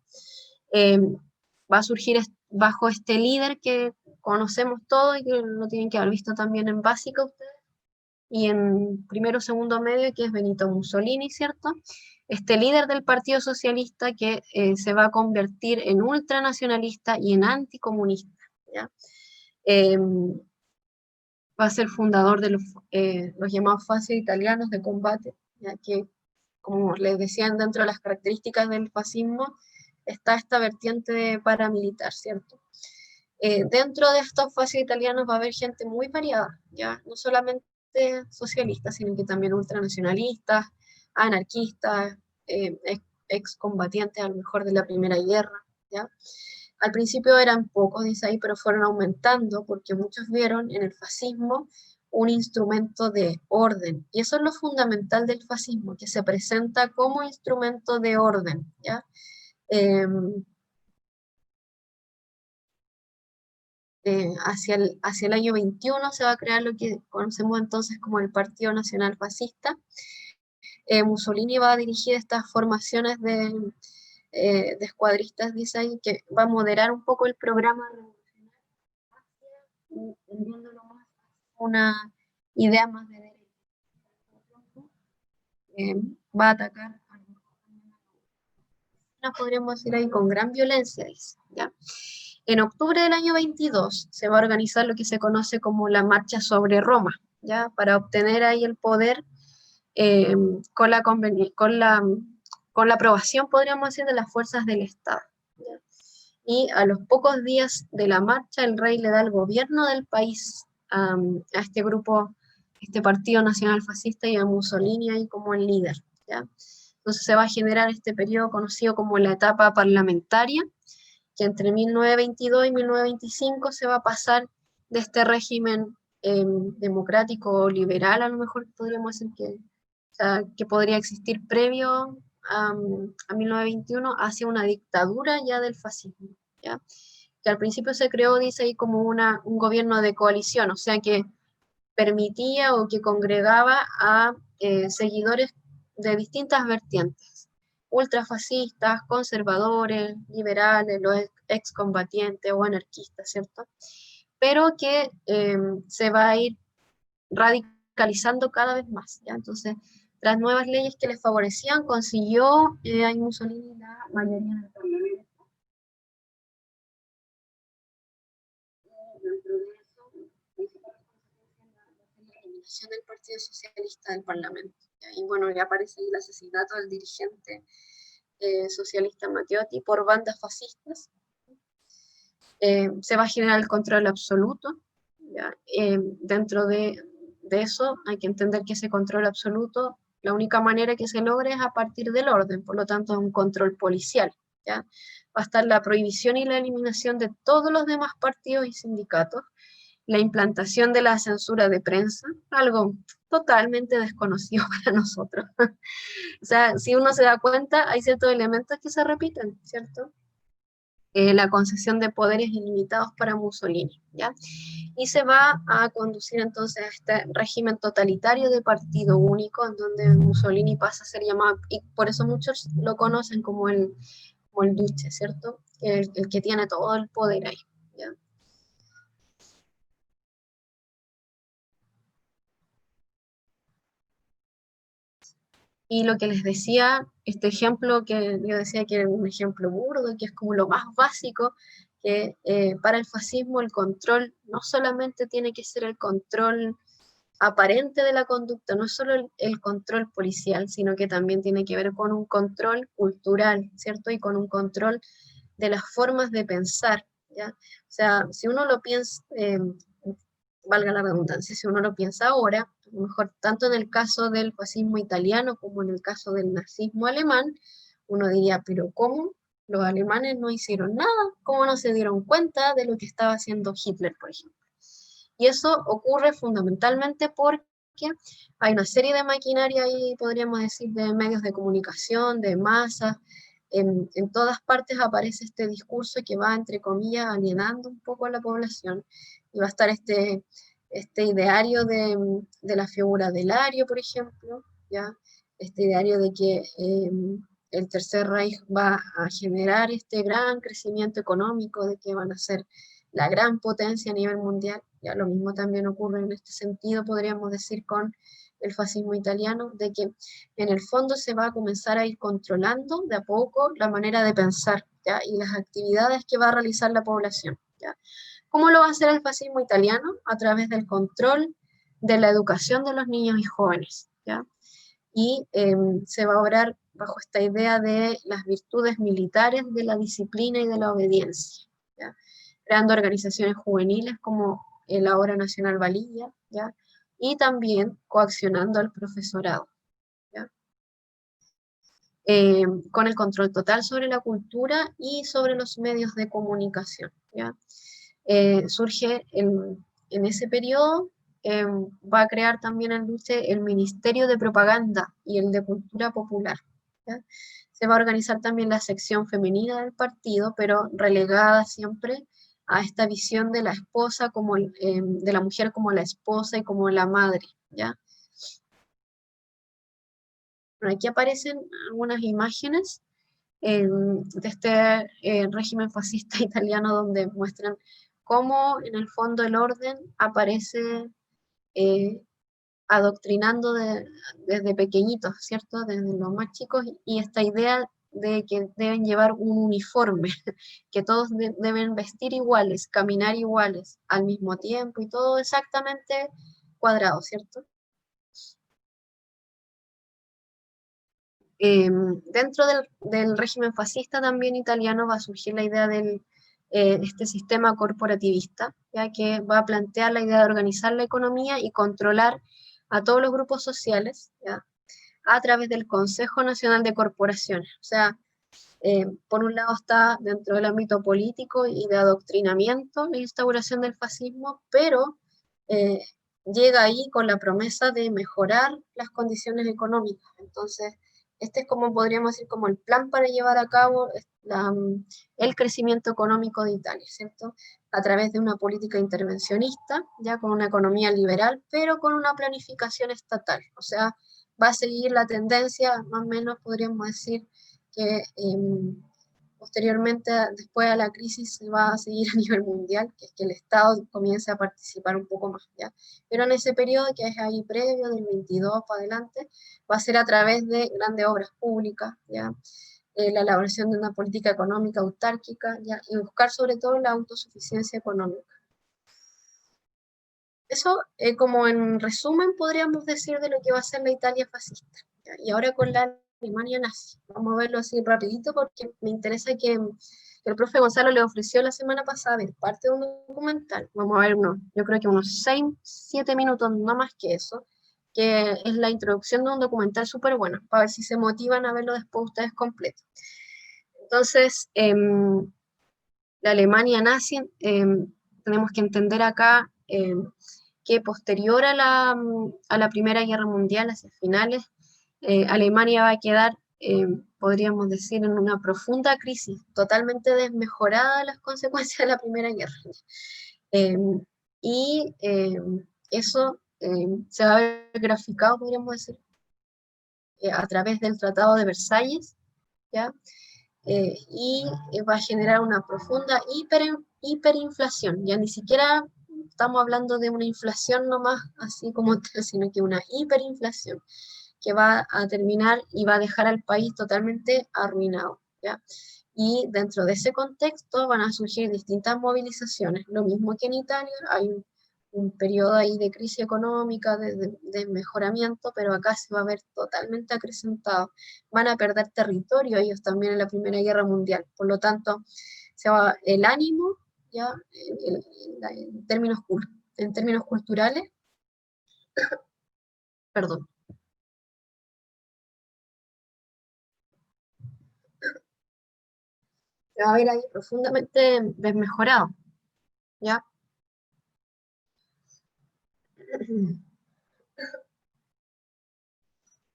Va a surgir bajo este líder que conocemos todos y que lo tienen que haber visto también en básica ustedes, y en primero o segundo medio, que es Benito Mussolini, ¿cierto? Este líder del Partido Socialista que se va a convertir en ultranacionalista y en anticomunista, ¿ya? Va a ser fundador de los llamados fascios italianos de combate, ya que, como les decían, dentro de las características del fascismo está esta vertiente paramilitar, ¿cierto? Dentro de estos fascios italianos va a haber gente muy variada, ¿ya? No solamente socialistas, sino que también ultranacionalistas, anarquistas, excombatientes a lo mejor de la Primera Guerra, ¿ya? Al principio eran pocos, dice ahí, pero fueron aumentando porque muchos vieron en el fascismo un instrumento de orden. Y eso es lo fundamental del fascismo, que se presenta como instrumento de orden, ¿ya? Hacia el año 21 se va a crear lo que conocemos entonces como el Partido Nacional Fascista. Mussolini va a dirigir estas formaciones de escuadristas, dice ahí, que va a moderar un poco el programa revolucionario, tendiéndolo más a una idea más de derecha. Va a atacar a nos podríamos decir ahí con gran violencia, dice, ¿ya? En octubre del año 22 se va a organizar lo que se conoce como la Marcha sobre Roma, ¿ya? Para obtener ahí el poder con la aprobación, podríamos decir, de las fuerzas del Estado, ¿ya? Y a los pocos días de la marcha, el rey le da el gobierno del país a este grupo, este Partido Nacional Fascista, y a Mussolini ahí como el líder, ¿ya? Entonces se va a generar este periodo conocido como la etapa parlamentaria, que entre 1922 y 1925 se va a pasar de este régimen democrático o liberal, a lo mejor podríamos decir que, o sea, que podría existir previo a 1921, hacia una dictadura ya del fascismo, ¿ya? Que al principio se creó, dice ahí, como un gobierno de coalición, o sea que permitía o que congregaba a seguidores de distintas vertientes, ultrafascistas, conservadores, liberales, los excombatientes o anarquistas, ¿cierto? Pero que se va a ir radicalizando cada vez más, ¿ya? Entonces, las nuevas leyes que les favorecían, consiguió a Mussolini la mayoría en el Parlamento. Dentro de eso, la eliminación del Partido Socialista del Parlamento, ¿ya? Y bueno, ya aparece ahí el asesinato del dirigente socialista Matteotti por bandas fascistas. Se va a generar el control absoluto, ¿ya? Dentro de eso hay que entender que ese control absoluto, la única manera que se logre es a partir del orden, por lo tanto es un control policial, ¿ya? Va a estar la prohibición y la eliminación de todos los demás partidos y sindicatos, la implantación de la censura de prensa, algo totalmente desconocido para nosotros. O sea, si uno se da cuenta, hay ciertos elementos que se repiten, ¿cierto? La concesión de poderes ilimitados para Mussolini, ¿ya? Y se va a conducir entonces a este régimen totalitario de partido único, en donde Mussolini pasa a ser llamado, y por eso muchos lo conocen como el duce, ¿cierto? El que tiene todo el poder ahí, ¿ya? Y lo que les decía, este ejemplo que yo decía que era un ejemplo burdo, que es como lo más básico, que para el fascismo el control no solamente tiene que ser el control aparente de la conducta, no es solo el control policial, sino que también tiene que ver con un control cultural, ¿cierto? Y con un control de las formas de pensar, ¿ya? O sea, si uno lo piensa, valga la redundancia, si uno lo piensa ahora, a lo mejor tanto en el caso del fascismo italiano como en el caso del nazismo alemán, uno diría, pero ¿cómo? Los alemanes no hicieron nada, ¿cómo no se dieron cuenta de lo que estaba haciendo Hitler, por ejemplo? Y eso ocurre fundamentalmente porque hay una serie de maquinaria ahí, podríamos decir, de medios de comunicación, de masas. En todas partes aparece este discurso que va, entre comillas, alienando un poco a la población. Y va a estar este ideario de la figura del Ario, por ejemplo, ¿ya? Este ideario de que el Tercer Reich va a generar este gran crecimiento económico, de que van a ser la gran potencia a nivel mundial. Ya lo mismo también ocurre en este sentido, podríamos decir, con el fascismo italiano, de que en el fondo se va a comenzar a ir controlando de a poco la manera de pensar, ¿ya? Y las actividades que va a realizar la población, ¿ya? ¿Cómo lo va a hacer el fascismo italiano? A través del control de la educación de los niños y jóvenes, ¿ya? Y se va a obrar bajo esta idea de las virtudes militares, de la disciplina y de la obediencia, ¿ya? Creando organizaciones juveniles como el ahora Nacional Valilla, ¿ya? Y también coaccionando al profesorado, ¿ya? Con el control total sobre la cultura y sobre los medios de comunicación, ¿ya? Surge en ese periodo, va a crear también el Duce el Ministerio de Propaganda y el de Cultura Popular, ¿ya? Se va a organizar también la sección femenina del partido, pero relegada siempre a esta visión de la esposa como de la mujer como la esposa y como la madre, ¿ya? Bueno, aquí aparecen algunas imágenes de este régimen fascista italiano donde muestran cómo en el fondo el orden aparece eh, adoctrinando desde pequeñitos, ¿cierto? Desde los más chicos, y esta idea de que deben llevar un uniforme, que todos deben vestir iguales, caminar iguales al mismo tiempo y todo exactamente cuadrado, ¿cierto? Dentro del régimen fascista también italiano va a surgir la idea de este sistema corporativista, ya que va a plantear la idea de organizar la economía y controlar a todos los grupos sociales, ¿ya? A través del Consejo Nacional de Corporaciones. O sea, por un lado está dentro del ámbito político y de adoctrinamiento la instauración del fascismo, pero eh, llega ahí con la promesa de mejorar las condiciones económicas. Entonces, este es como podríamos decir como el plan para llevar a cabo el crecimiento económico de Italia, ¿cierto? A través de una política intervencionista, ya con una economía liberal, pero con una planificación estatal. O sea, va a seguir la tendencia, más o menos podríamos decir, que posteriormente, después de la crisis, se va a seguir a nivel mundial, que es que el Estado comience a participar un poco más, ¿ya? Pero en ese periodo, que es ahí previo, del 22 para adelante, va a ser a través de grandes obras públicas, ¿ya? La elaboración de una política económica autárquica, ¿ya? Y buscar sobre todo la autosuficiencia económica. Eso, como en resumen, podríamos decir de lo que va a ser la Italia fascista, ¿ya? Y ahora con la Alemania nazi. Vamos a verlo así rapidito porque me interesa que el profe Gonzalo le ofreció la semana pasada ver parte de un documental. Vamos a ver yo creo que unos 6, 7 minutos, no más que eso, que es la introducción de un documental súper bueno, para ver si se motivan a verlo después ustedes completo. Entonces, la Alemania nazi, tenemos que entender acá que posterior a la Primera Guerra Mundial, hacia finales, Alemania va a quedar, podríamos decir, en una profunda crisis, totalmente desmejorada de las consecuencias de la Primera Guerra. Eh, y eso se va a ver graficado, podríamos decir, a través del Tratado de Versalles, ¿ya? Y va a generar una profunda hiperinflación. Ya ni siquiera estamos hablando de una inflación nomás, así como tal, sino que una hiperinflación que va a terminar y va a dejar al país totalmente arruinado, ¿ya? Y dentro de ese contexto van a surgir distintas movilizaciones. Lo mismo que en Italia, hay un periodo ahí de crisis económica, de mejoramiento, pero acá se va a ver totalmente acrecentado. Van a perder territorio ellos también en la Primera Guerra Mundial. Por lo tanto, el ánimo, ya, en términos culturales, perdón, se va a ver ahí profundamente desmejorado, ¿ya?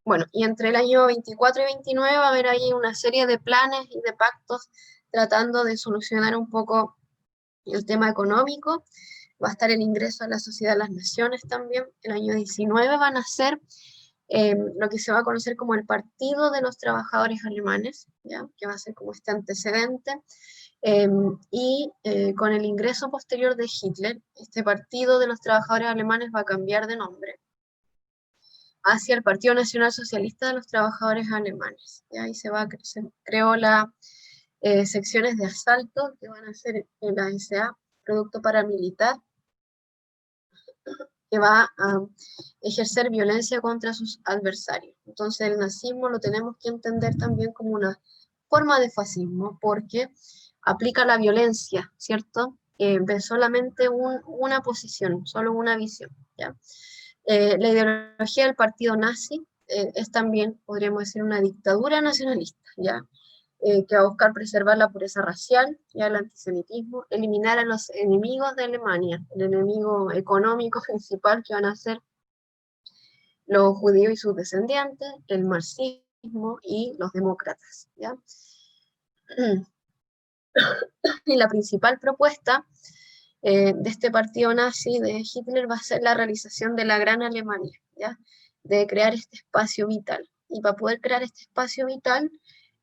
Bueno, y entre el año 24 y 29 va a haber ahí una serie de planes y de pactos tratando de solucionar un poco el tema económico. Va a estar el ingreso a la Sociedad de las Naciones también. El año 19 van a ser lo que se va a conocer como el Partido de los Trabajadores Alemanes, ¿ya? Que va a ser como este antecedente. Con el ingreso posterior de Hitler, este Partido de los Trabajadores Alemanes va a cambiar de nombre hacia el Partido Nacional Socialista de los Trabajadores Alemanes. ¿Ya? Y se creó las secciones de asalto que van a ser en la SA, producto paramilitar, que va a ejercer violencia contra sus adversarios. Entonces el nazismo lo tenemos que entender también como una forma de fascismo, porque aplica la violencia, ¿cierto? De solamente una posición, solo una visión, ¿ya? La ideología del partido nazi es también, podríamos decir, una dictadura nacionalista, ¿ya? Que va a buscar preservar la pureza racial, ya el antisemitismo, eliminar a los enemigos de Alemania, el enemigo económico principal que van a ser los judíos y sus descendientes, el marxismo y los demócratas, ¿ya? Y la principal propuesta de este partido nazi de Hitler va a ser la realización de la Gran Alemania, ¿ya? De crear este espacio vital. Y para poder crear este espacio vital,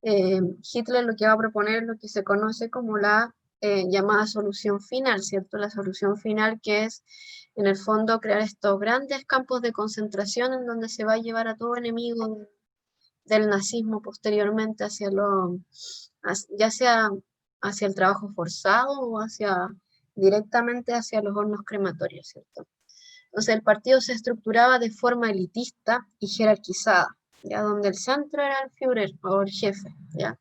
Hitler lo que va a proponer es lo que se conoce como la llamada solución final, ¿cierto? La solución final, que es, en el fondo, crear estos grandes campos de concentración en donde se va a llevar a todo enemigo del nazismo posteriormente ya sea hacia el trabajo forzado o directamente hacia los hornos crematorios, ¿cierto? Entonces el partido se estructuraba de forma elitista y jerarquizada, ¿ya? Donde el centro era el Führer o el jefe, ¿ya?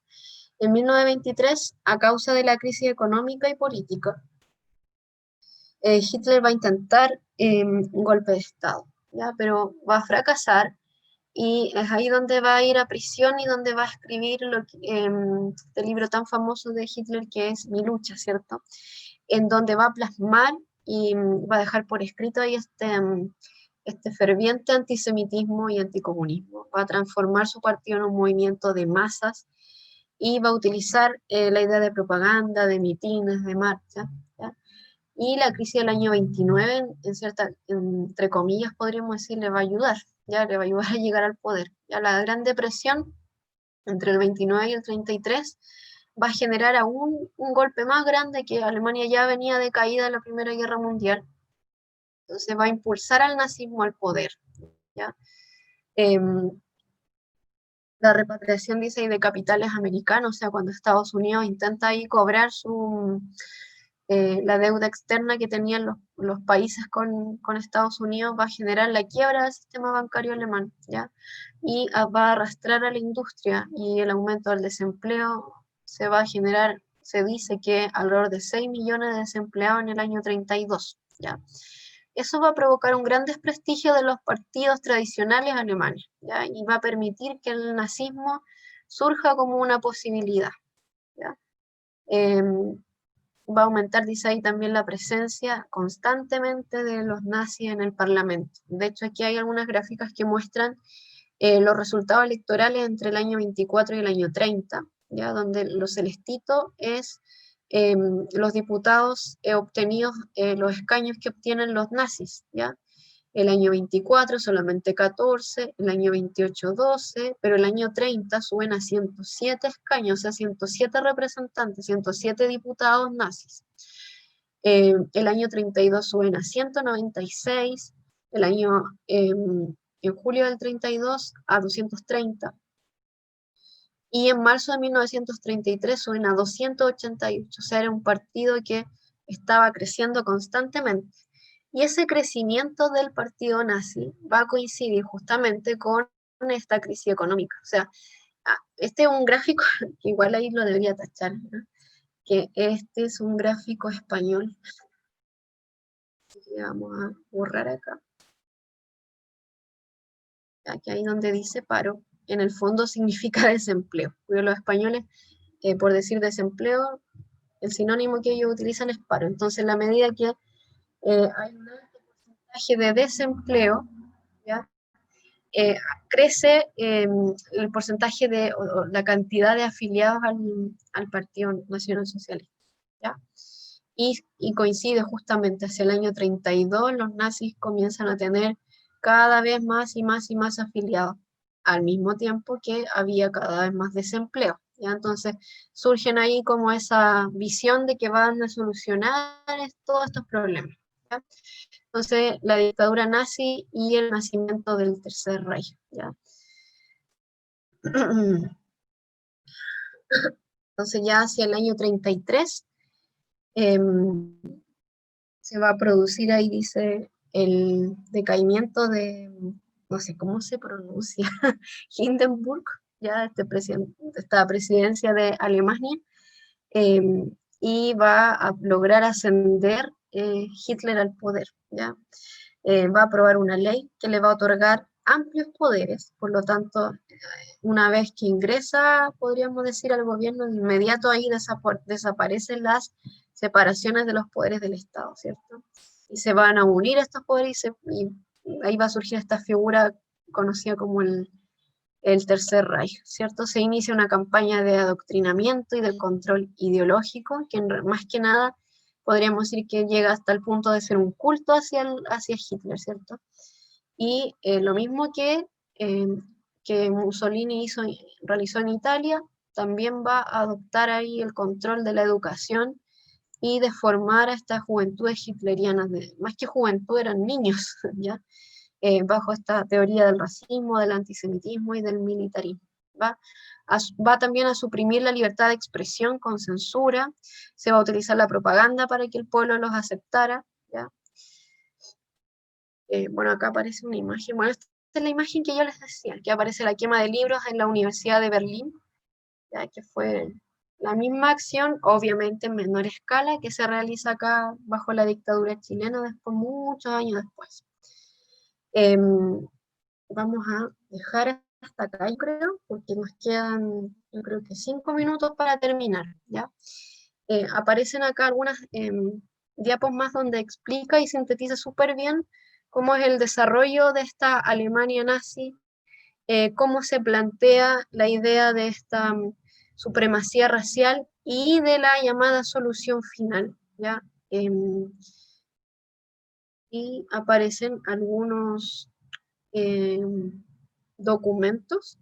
En 1923, a causa de la crisis económica y política, Hitler va a intentar un golpe de Estado, ¿ya? Pero va a fracasar y es ahí donde va a ir a prisión y donde va a escribir este libro tan famoso de Hitler que es Mi lucha, ¿cierto? En donde va a plasmar y va a dejar por escrito ahí este ferviente antisemitismo y anticomunismo. Va a transformar su partido en un movimiento de masas y va a utilizar la idea de propaganda, de mitines, de marcha, ¿ya? Y la crisis del año 29, entre comillas, podríamos decir, le va a ayudar, ya le va a ayudar a llegar al poder. Ya la Gran Depresión, entre el 29 y el 33, va a generar aún un golpe más grande, que Alemania ya venía de caída en la Primera Guerra Mundial. Entonces va a impulsar al nazismo al poder, ¿ya? La repatriación, dice, de capitales americanos, o sea, cuando Estados Unidos intenta ahí cobrar la deuda externa que tenían los países con Estados Unidos, va a generar la quiebra del sistema bancario alemán, ¿ya? Y va a arrastrar a la industria, y el aumento del desempleo se va a generar, se dice que alrededor de 6 millones de desempleados en el año 32, ¿ya? Eso va a provocar un gran desprestigio de los partidos tradicionales alemanes, ¿ya? Y va a permitir que el nazismo surja como una posibilidad, ¿ya? Va a aumentar, dice ahí, también la presencia constantemente de los nazis en el Parlamento. De hecho, aquí hay algunas gráficas que muestran los resultados electorales entre el año 24 y el año 30, ¿ya? Donde lo celestito es los diputados obtenidos, los escaños que obtienen los nazis, ¿ya? El año 24 solamente 14, el año 28 12, pero el año 30 suben a 107 escaños, o sea, 107 representantes, 107 diputados nazis. El año 32 suben a 196, el año, en julio del 32 a 230, y en marzo de 1933 suben a 288, o sea, era un partido que estaba creciendo constantemente. Y ese crecimiento del partido nazi va a coincidir justamente con esta crisis económica. O sea, este es un gráfico que igual ahí lo debería tachar, ¿no? Que este es un gráfico español. Vamos a borrar acá. Aquí ahí donde dice paro, en el fondo significa desempleo. Porque los españoles, por decir desempleo, el sinónimo que ellos utilizan es paro. Entonces, la medida que hay un alto porcentaje de desempleo, ¿ya? Crece el porcentaje o la cantidad de afiliados al Partido Nacional Socialista, ¿ya? Y coincide justamente hacia el año 32, los nazis comienzan a tener cada vez más y más y más afiliados, al mismo tiempo que había cada vez más desempleo, ¿ya? Entonces surgen ahí como esa visión de que van a solucionar todos estos problemas, ¿ya? Entonces la dictadura nazi y el nacimiento del Tercer Reich, ¿ya? Entonces ya hacia el año 33 se va a producir ahí, dice, el decaimiento de, no sé cómo se pronuncia, Hindenburg, ya esta presidencia de Alemania, eh, y va a lograr ascender Hitler al poder, ¿ya? Va a aprobar una ley que le va a otorgar amplios poderes, por lo tanto, una vez que ingresa, podríamos decir, al gobierno, de inmediato ahí desaparecen las separaciones de los poderes del Estado, ¿cierto? Y se van a unir estos poderes y ahí va a surgir esta figura conocida como el Tercer Reich, ¿cierto? Se inicia una campaña de adoctrinamiento y de control ideológico, que más que nada podríamos decir que llega hasta el punto de ser un culto hacia Hitler, ¿cierto? Y lo mismo que Mussolini realizó en Italia, también va a adoptar ahí el control de la educación y de formar a estas juventudes hitlerianas, más que juventud eran niños, ¿ya? Bajo esta teoría del racismo, del antisemitismo y del militarismo. Va también a suprimir la libertad de expresión con censura, se va a utilizar la propaganda para que el pueblo los aceptara, ¿ya? Bueno, acá aparece una imagen, bueno, esta es la imagen que yo les decía, que aparece la quema de libros en la Universidad de Berlín, ya que fue la misma acción, obviamente en menor escala, que se realiza acá bajo la dictadura chilena después, muchos años después. Vamos a dejar hasta acá, yo creo, porque nos quedan, yo creo que 5 minutos para terminar, ¿ya? Aparecen acá algunas diapos más donde explica y sintetiza súper bien cómo es el desarrollo de esta Alemania nazi, cómo se plantea la idea de esta supremacía racial y de la llamada solución final, ¿ya? Y aparecen algunos documentos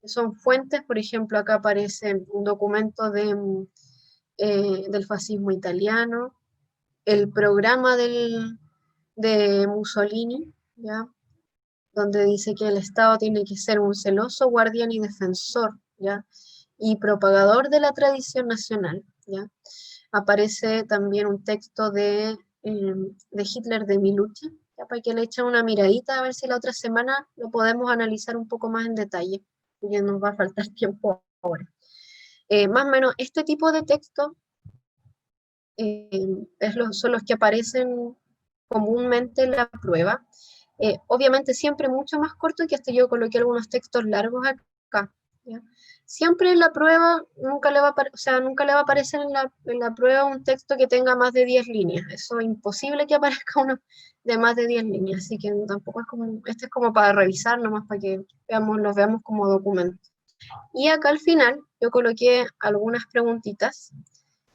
que son fuentes, por ejemplo, acá aparece un documento del fascismo italiano, el programa de Mussolini, ¿ya? Donde dice que el Estado tiene que ser un celoso guardián y defensor, ¿ya? Y propagador de la tradición nacional, ¿ya? Aparece también un texto de Hitler de Mi lucha, ¿ya? Para que le echen una miradita a ver si la otra semana lo podemos analizar un poco más en detalle, porque nos va a faltar tiempo ahora. Más o menos este tipo de texto son los que aparecen comúnmente en la prueba. Obviamente siempre mucho más corto, que hasta yo coloqué algunos textos largos acá, ¿ya? Siempre en la prueba nunca le va nunca le va a aparecer en la prueba un texto que tenga más de 10 líneas. Eso es imposible que aparezca uno de más de 10 líneas, así que tampoco es como, este es como para revisar, nomás para que los veamos como documentos. Y acá al final yo coloqué algunas preguntitas.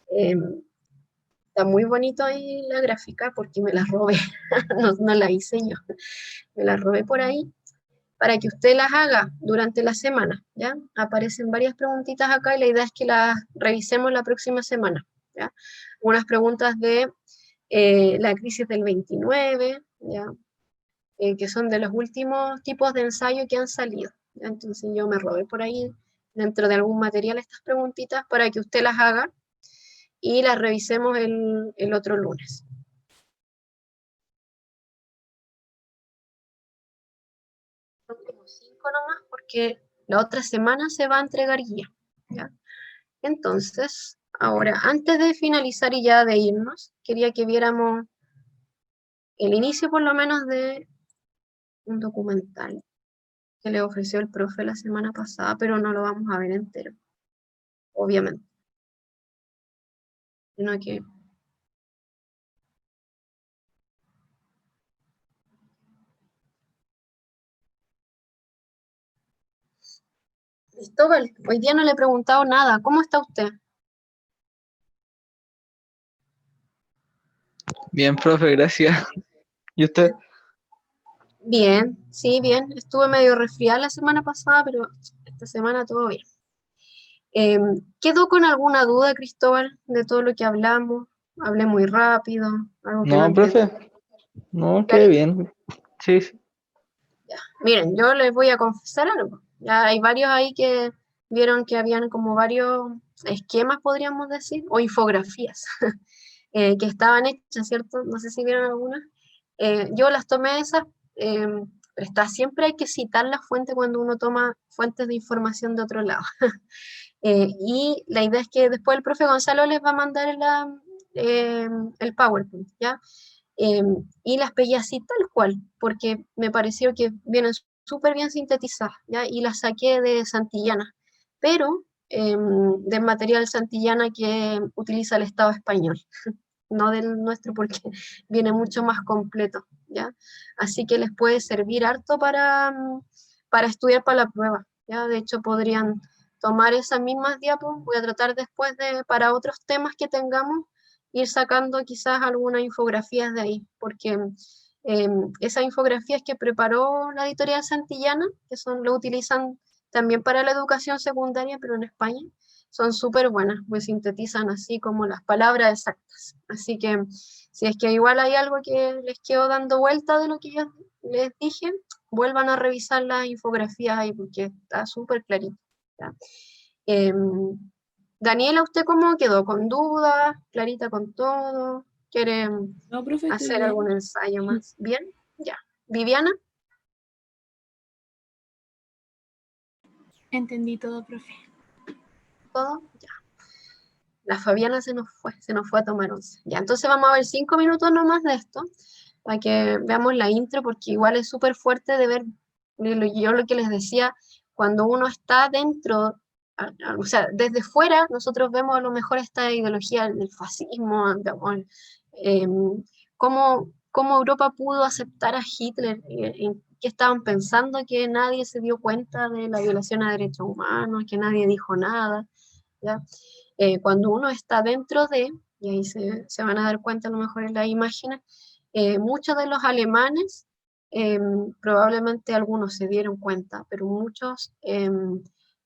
Está muy bonito ahí la gráfica porque me la robé, no la hice yo, me la robé por ahí para que usted las haga durante la semana, ¿ya? Aparecen varias preguntitas acá y la idea es que las revisemos la próxima semana, ¿ya? Unas preguntas de la crisis del 29, ¿ya? Que son de los últimos tipos de ensayo que han salido, ¿ya? Entonces yo me robé por ahí dentro de algún material estas preguntitas para que usted las haga y las revisemos el otro lunes. Son como 5 nomás porque la otra semana se va a entregar guía, ¿ya? Entonces, ahora, antes de finalizar y ya de irnos, quería que viéramos el inicio por lo menos de un documental que le ofreció el profe la semana pasada, pero no lo vamos a ver entero, obviamente, sino que Cristóbal, hoy día no le he preguntado nada. ¿Cómo está usted? Bien, profe, gracias. ¿Y usted? Bien, sí, bien. Estuve medio resfriada la semana pasada, pero esta semana todo bien. ¿Quedó con alguna duda, Cristóbal, de todo lo que hablamos? Hablé muy rápido, algo que no No, entendí. profe, no, qué Clarito. bien. Sí, sí. Ya. Miren, yo les voy a confesar algo. Ya hay varios ahí que vieron que habían como varios esquemas, podríamos decir, o infografías que estaban hechas, ¿cierto? No sé si vieron algunas. Yo las tomé esas, pero siempre hay que citar la fuente cuando uno toma fuentes de información de otro lado. Y la idea es que después el profe Gonzalo les va a mandar el PowerPoint, ¿ya? Eh, y las pegué así tal cual, porque me pareció que vienen súper bien sintetizadas, ¿ya? Y las saqué de Santillana, pero del material Santillana que utiliza el Estado español, no del nuestro porque viene mucho más completo, ¿ya? Así que les puede servir harto para estudiar para la prueba, ¿ya? De hecho, podrían tomar esas mismas diapos, voy a tratar después para otros temas que tengamos, ir sacando quizás algunas infografías de ahí, porque esas infografías que preparó la editorial Santillana, lo utilizan también para la educación secundaria, pero en España, son súper buenas, pues sintetizan así como las palabras exactas. Así que si es que igual hay algo que les quedó dando vuelta de lo que yo les dije, vuelvan a revisar las infografías ahí porque está súper clarito. ¿Ya? Daniela, ¿usted cómo quedó? ¿Con dudas? ¿Clarita con todo? ¿Quiere No, profe, estoy hacer bien. algún ensayo más? ¿Bien? Ya. ¿Viviana? Entendí todo, profe. ¿Todo? Ya. La Fabiana se nos fue a tomar once. Ya, entonces vamos a ver 5 minutos nomás de esto, para que veamos la intro, porque igual es súper fuerte de ver, yo lo que les decía, cuando uno está dentro, o sea, desde fuera, nosotros vemos a lo mejor esta ideología del fascismo, eh, cómo Europa pudo aceptar a Hitler, en qué estaban pensando, que nadie se dio cuenta de la violación a derechos humanos, que nadie dijo nada, ¿ya? Cuando uno está dentro de, y ahí se van a dar cuenta a lo mejor en las imágenes, muchos de los alemanes, probablemente algunos se dieron cuenta, pero muchos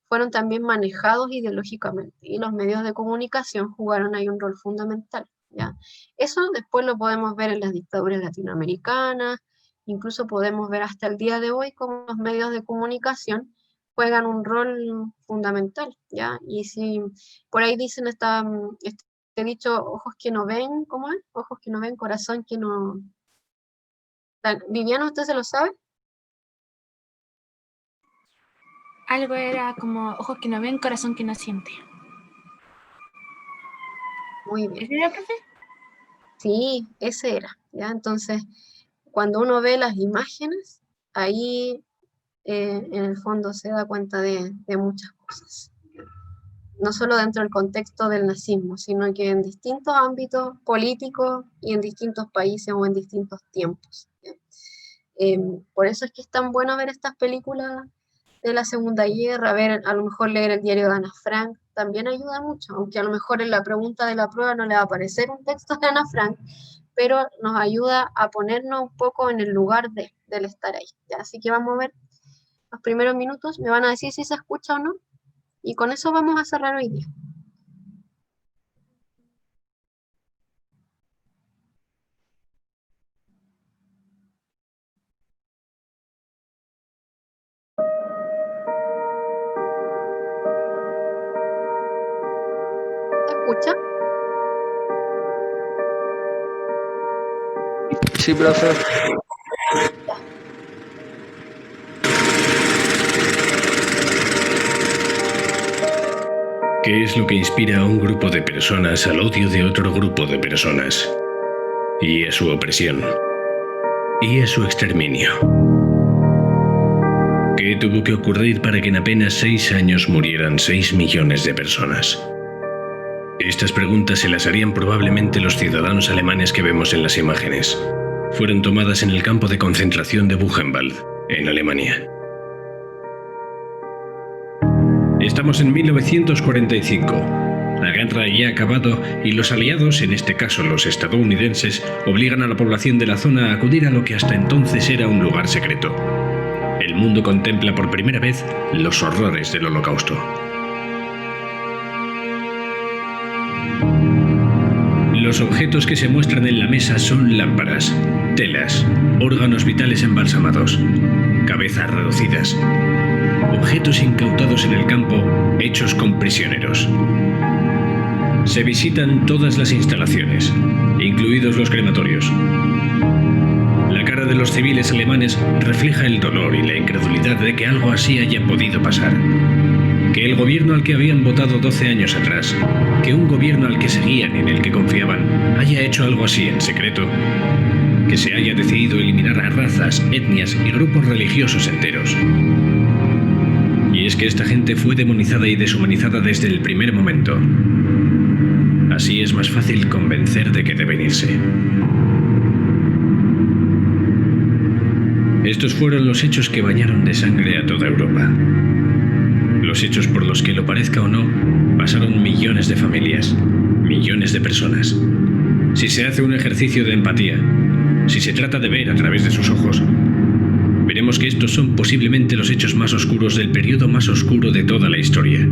fueron también manejados ideológicamente y los medios de comunicación jugaron ahí un rol fundamental, ¿ya? Eso después lo podemos ver en las dictaduras latinoamericanas, incluso podemos ver hasta el día de hoy cómo los medios de comunicación juegan un rol fundamental, ¿ya? Y si por ahí dicen este dicho, ojos que no ven, ¿cómo es? Ojos que no ven, corazón que no... Viviana, ¿usted se lo sabe? Algo era como ojos que no ven, corazón que no siente. Muy bien. ¿Ese era, profe? Sí, ese era, ¿ya? Entonces, cuando uno ve las imágenes, ahí en el fondo se da cuenta de muchas cosas. No solo dentro del contexto del nazismo, sino que en distintos ámbitos políticos y en distintos países o en distintos tiempos, ¿ya? Por eso es que es tan bueno ver estas películas de la Segunda Guerra, ver, a lo mejor leer el diario de Ana Frank, también ayuda mucho, aunque a lo mejor en la pregunta de la prueba no le va a aparecer un texto de Ana Frank, pero nos ayuda a ponernos un poco en el lugar del estar ahí, ¿ya? Así que vamos a ver los primeros minutos, me van a decir si se escucha o no, y con eso vamos a cerrar hoy día. ¿Se escucha? Sí, profe. ¿Qué es lo que inspira a un grupo de personas al odio de otro grupo de personas? Y a su opresión. Y a su exterminio. ¿Qué tuvo que ocurrir para que en apenas 6 años murieran 6 millones de personas? Estas preguntas se las harían probablemente los ciudadanos alemanes que vemos en las imágenes. Fueron tomadas en el campo de concentración de Buchenwald, en Alemania. Estamos en 1945. La guerra ya ha acabado y los aliados, en este caso los estadounidenses, obligan a la población de la zona a acudir a lo que hasta entonces era un lugar secreto. El mundo contempla por primera vez los horrores del Holocausto. Los objetos que se muestran en la mesa son lámparas, telas, órganos vitales embalsamados, cabezas reducidas, objetos incautados en el campo hechos con prisioneros. Se visitan todas las instalaciones, incluidos los crematorios. La cara de los civiles alemanes refleja el dolor y la incredulidad de que algo así haya podido pasar. Que el gobierno al que habían votado 12 años atrás, que un gobierno al que seguían y en el que confiaban, haya hecho algo así en secreto. Que se haya decidido eliminar a razas, etnias y grupos religiosos enteros. Y es que esta gente fue demonizada y deshumanizada desde el primer momento. Así es más fácil convencer de que deben irse. Estos fueron los hechos que bañaron de sangre a toda Europa. Los hechos por los que, lo parezca o no, pasaron millones de familias, millones de personas. Si se hace un ejercicio de empatía, si se trata de ver a través de sus ojos, veremos que estos son posiblemente los hechos más oscuros del periodo más oscuro de toda la historia.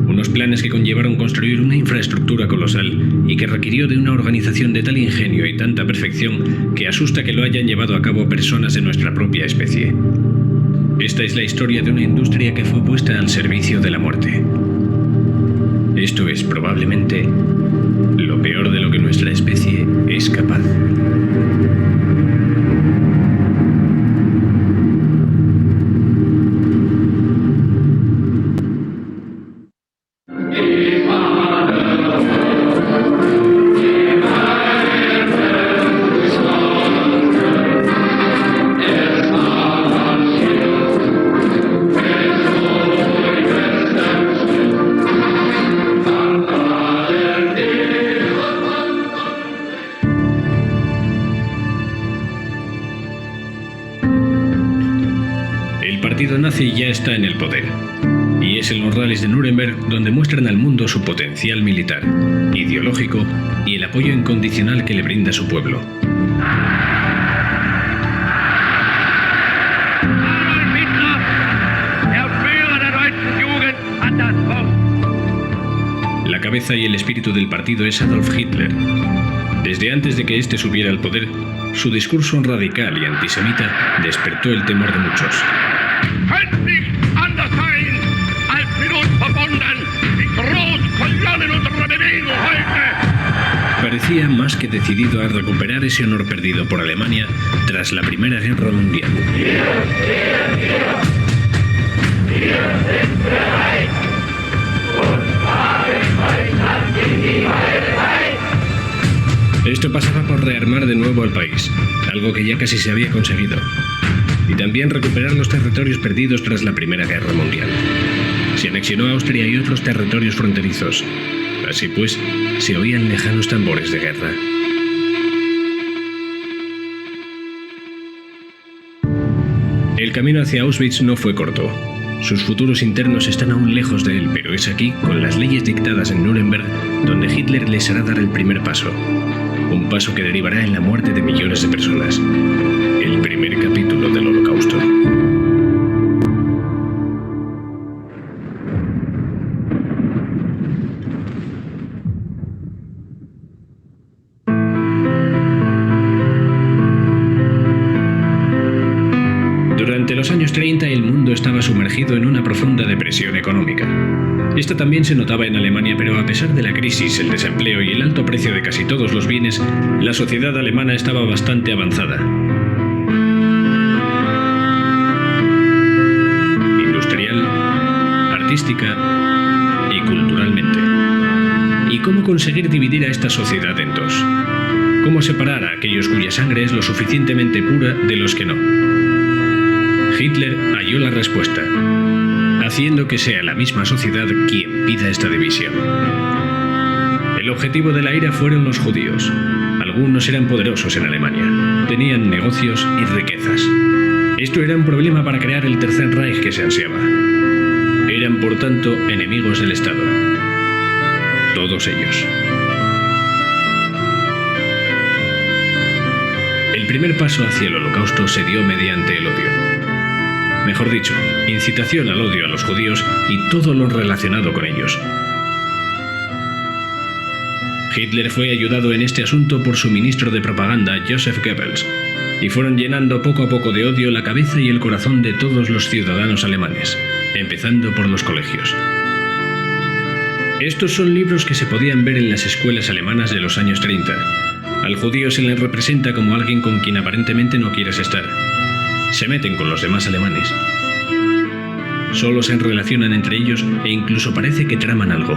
Unos planes que conllevaron construir una infraestructura colosal y que requirió de una organización de tal ingenio y tanta perfección que asusta que lo hayan llevado a cabo personas de nuestra propia especie. Esta es la historia de una industria que fue puesta al servicio de la muerte. Esto es probablemente lo peor de lo que nuestra especie es capaz. Nazi ya está en el poder, y es en los rallies de Nuremberg donde muestran al mundo su potencial militar, ideológico y el apoyo incondicional que le brinda su pueblo. La cabeza y el espíritu del partido es Adolf Hitler. Desde antes de que éste subiera al poder, su discurso radical y antisemita despertó el temor de muchos. Parecía más que decidido a recuperar ese honor perdido por Alemania tras la Primera Guerra Mundial. Esto pasaba por rearmar de nuevo al país, algo que ya casi se había conseguido. Y también recuperar los territorios perdidos tras la Primera Guerra Mundial. Se anexionó a Austria y otros territorios fronterizos. Así pues, se oían lejanos tambores de guerra. El camino hacia Auschwitz no fue corto. Sus futuros internos están aún lejos de él, pero es aquí, con las leyes dictadas en Nuremberg, donde Hitler les hará dar el primer paso. Un paso que derivará en la muerte de millones de personas. El primer capítulo del Holocausto. Durante los años 30 el mundo estaba sumergido en una profunda depresión económica. Esta también se notaba en Alemania, pero a pesar de la crisis, el desempleo y el alto precio de casi todos los bienes, la sociedad alemana estaba bastante avanzada. Industrial, artística y culturalmente. ¿Y cómo conseguir dividir a esta sociedad en dos? ¿Cómo separar a aquellos cuya sangre es lo suficientemente pura de los que no? Hitler halló la respuesta, haciendo que sea la misma sociedad quien pida esta división. El objetivo de la ira fueron los judíos. Algunos eran poderosos en Alemania, tenían negocios y riquezas. Esto era un problema para crear el Tercer Reich que se ansiaba. Eran, por tanto, enemigos del Estado. Todos ellos. El primer paso hacia el Holocausto se dio mediante el odio. Mejor dicho, incitación al odio a los judíos y todo lo relacionado con ellos. Hitler fue ayudado en este asunto por su ministro de propaganda, Joseph Goebbels, y fueron llenando poco a poco de odio la cabeza y el corazón de todos los ciudadanos alemanes, empezando por los colegios. Estos son libros que se podían ver en las escuelas alemanas de los años 30. Al judío se le representa como alguien con quien aparentemente no quieres estar. Se meten con los demás alemanes. Solo se relacionan entre ellos e incluso parece que traman algo.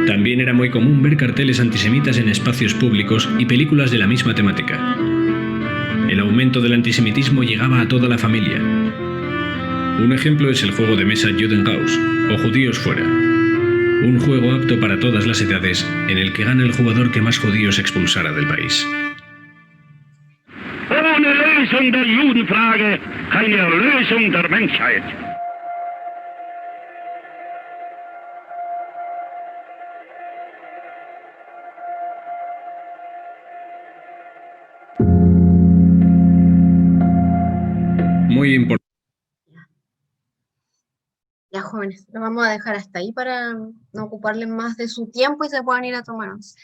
También era muy común ver carteles antisemitas en espacios públicos y películas de la misma temática. El aumento del antisemitismo llegaba a toda la familia. Un ejemplo es el juego de mesa Judenhaus, o Judíos fuera. Un juego apto para todas las edades, en el que gana el jugador que más judíos expulsara del país. Ohne Lösung der Judenfrage keine Erlösung der Menschheit. Muy importante. Ya, jóvenes, lo vamos a dejar hasta ahí para no ocuparles más de su tiempo y se puedan ir a tomar once.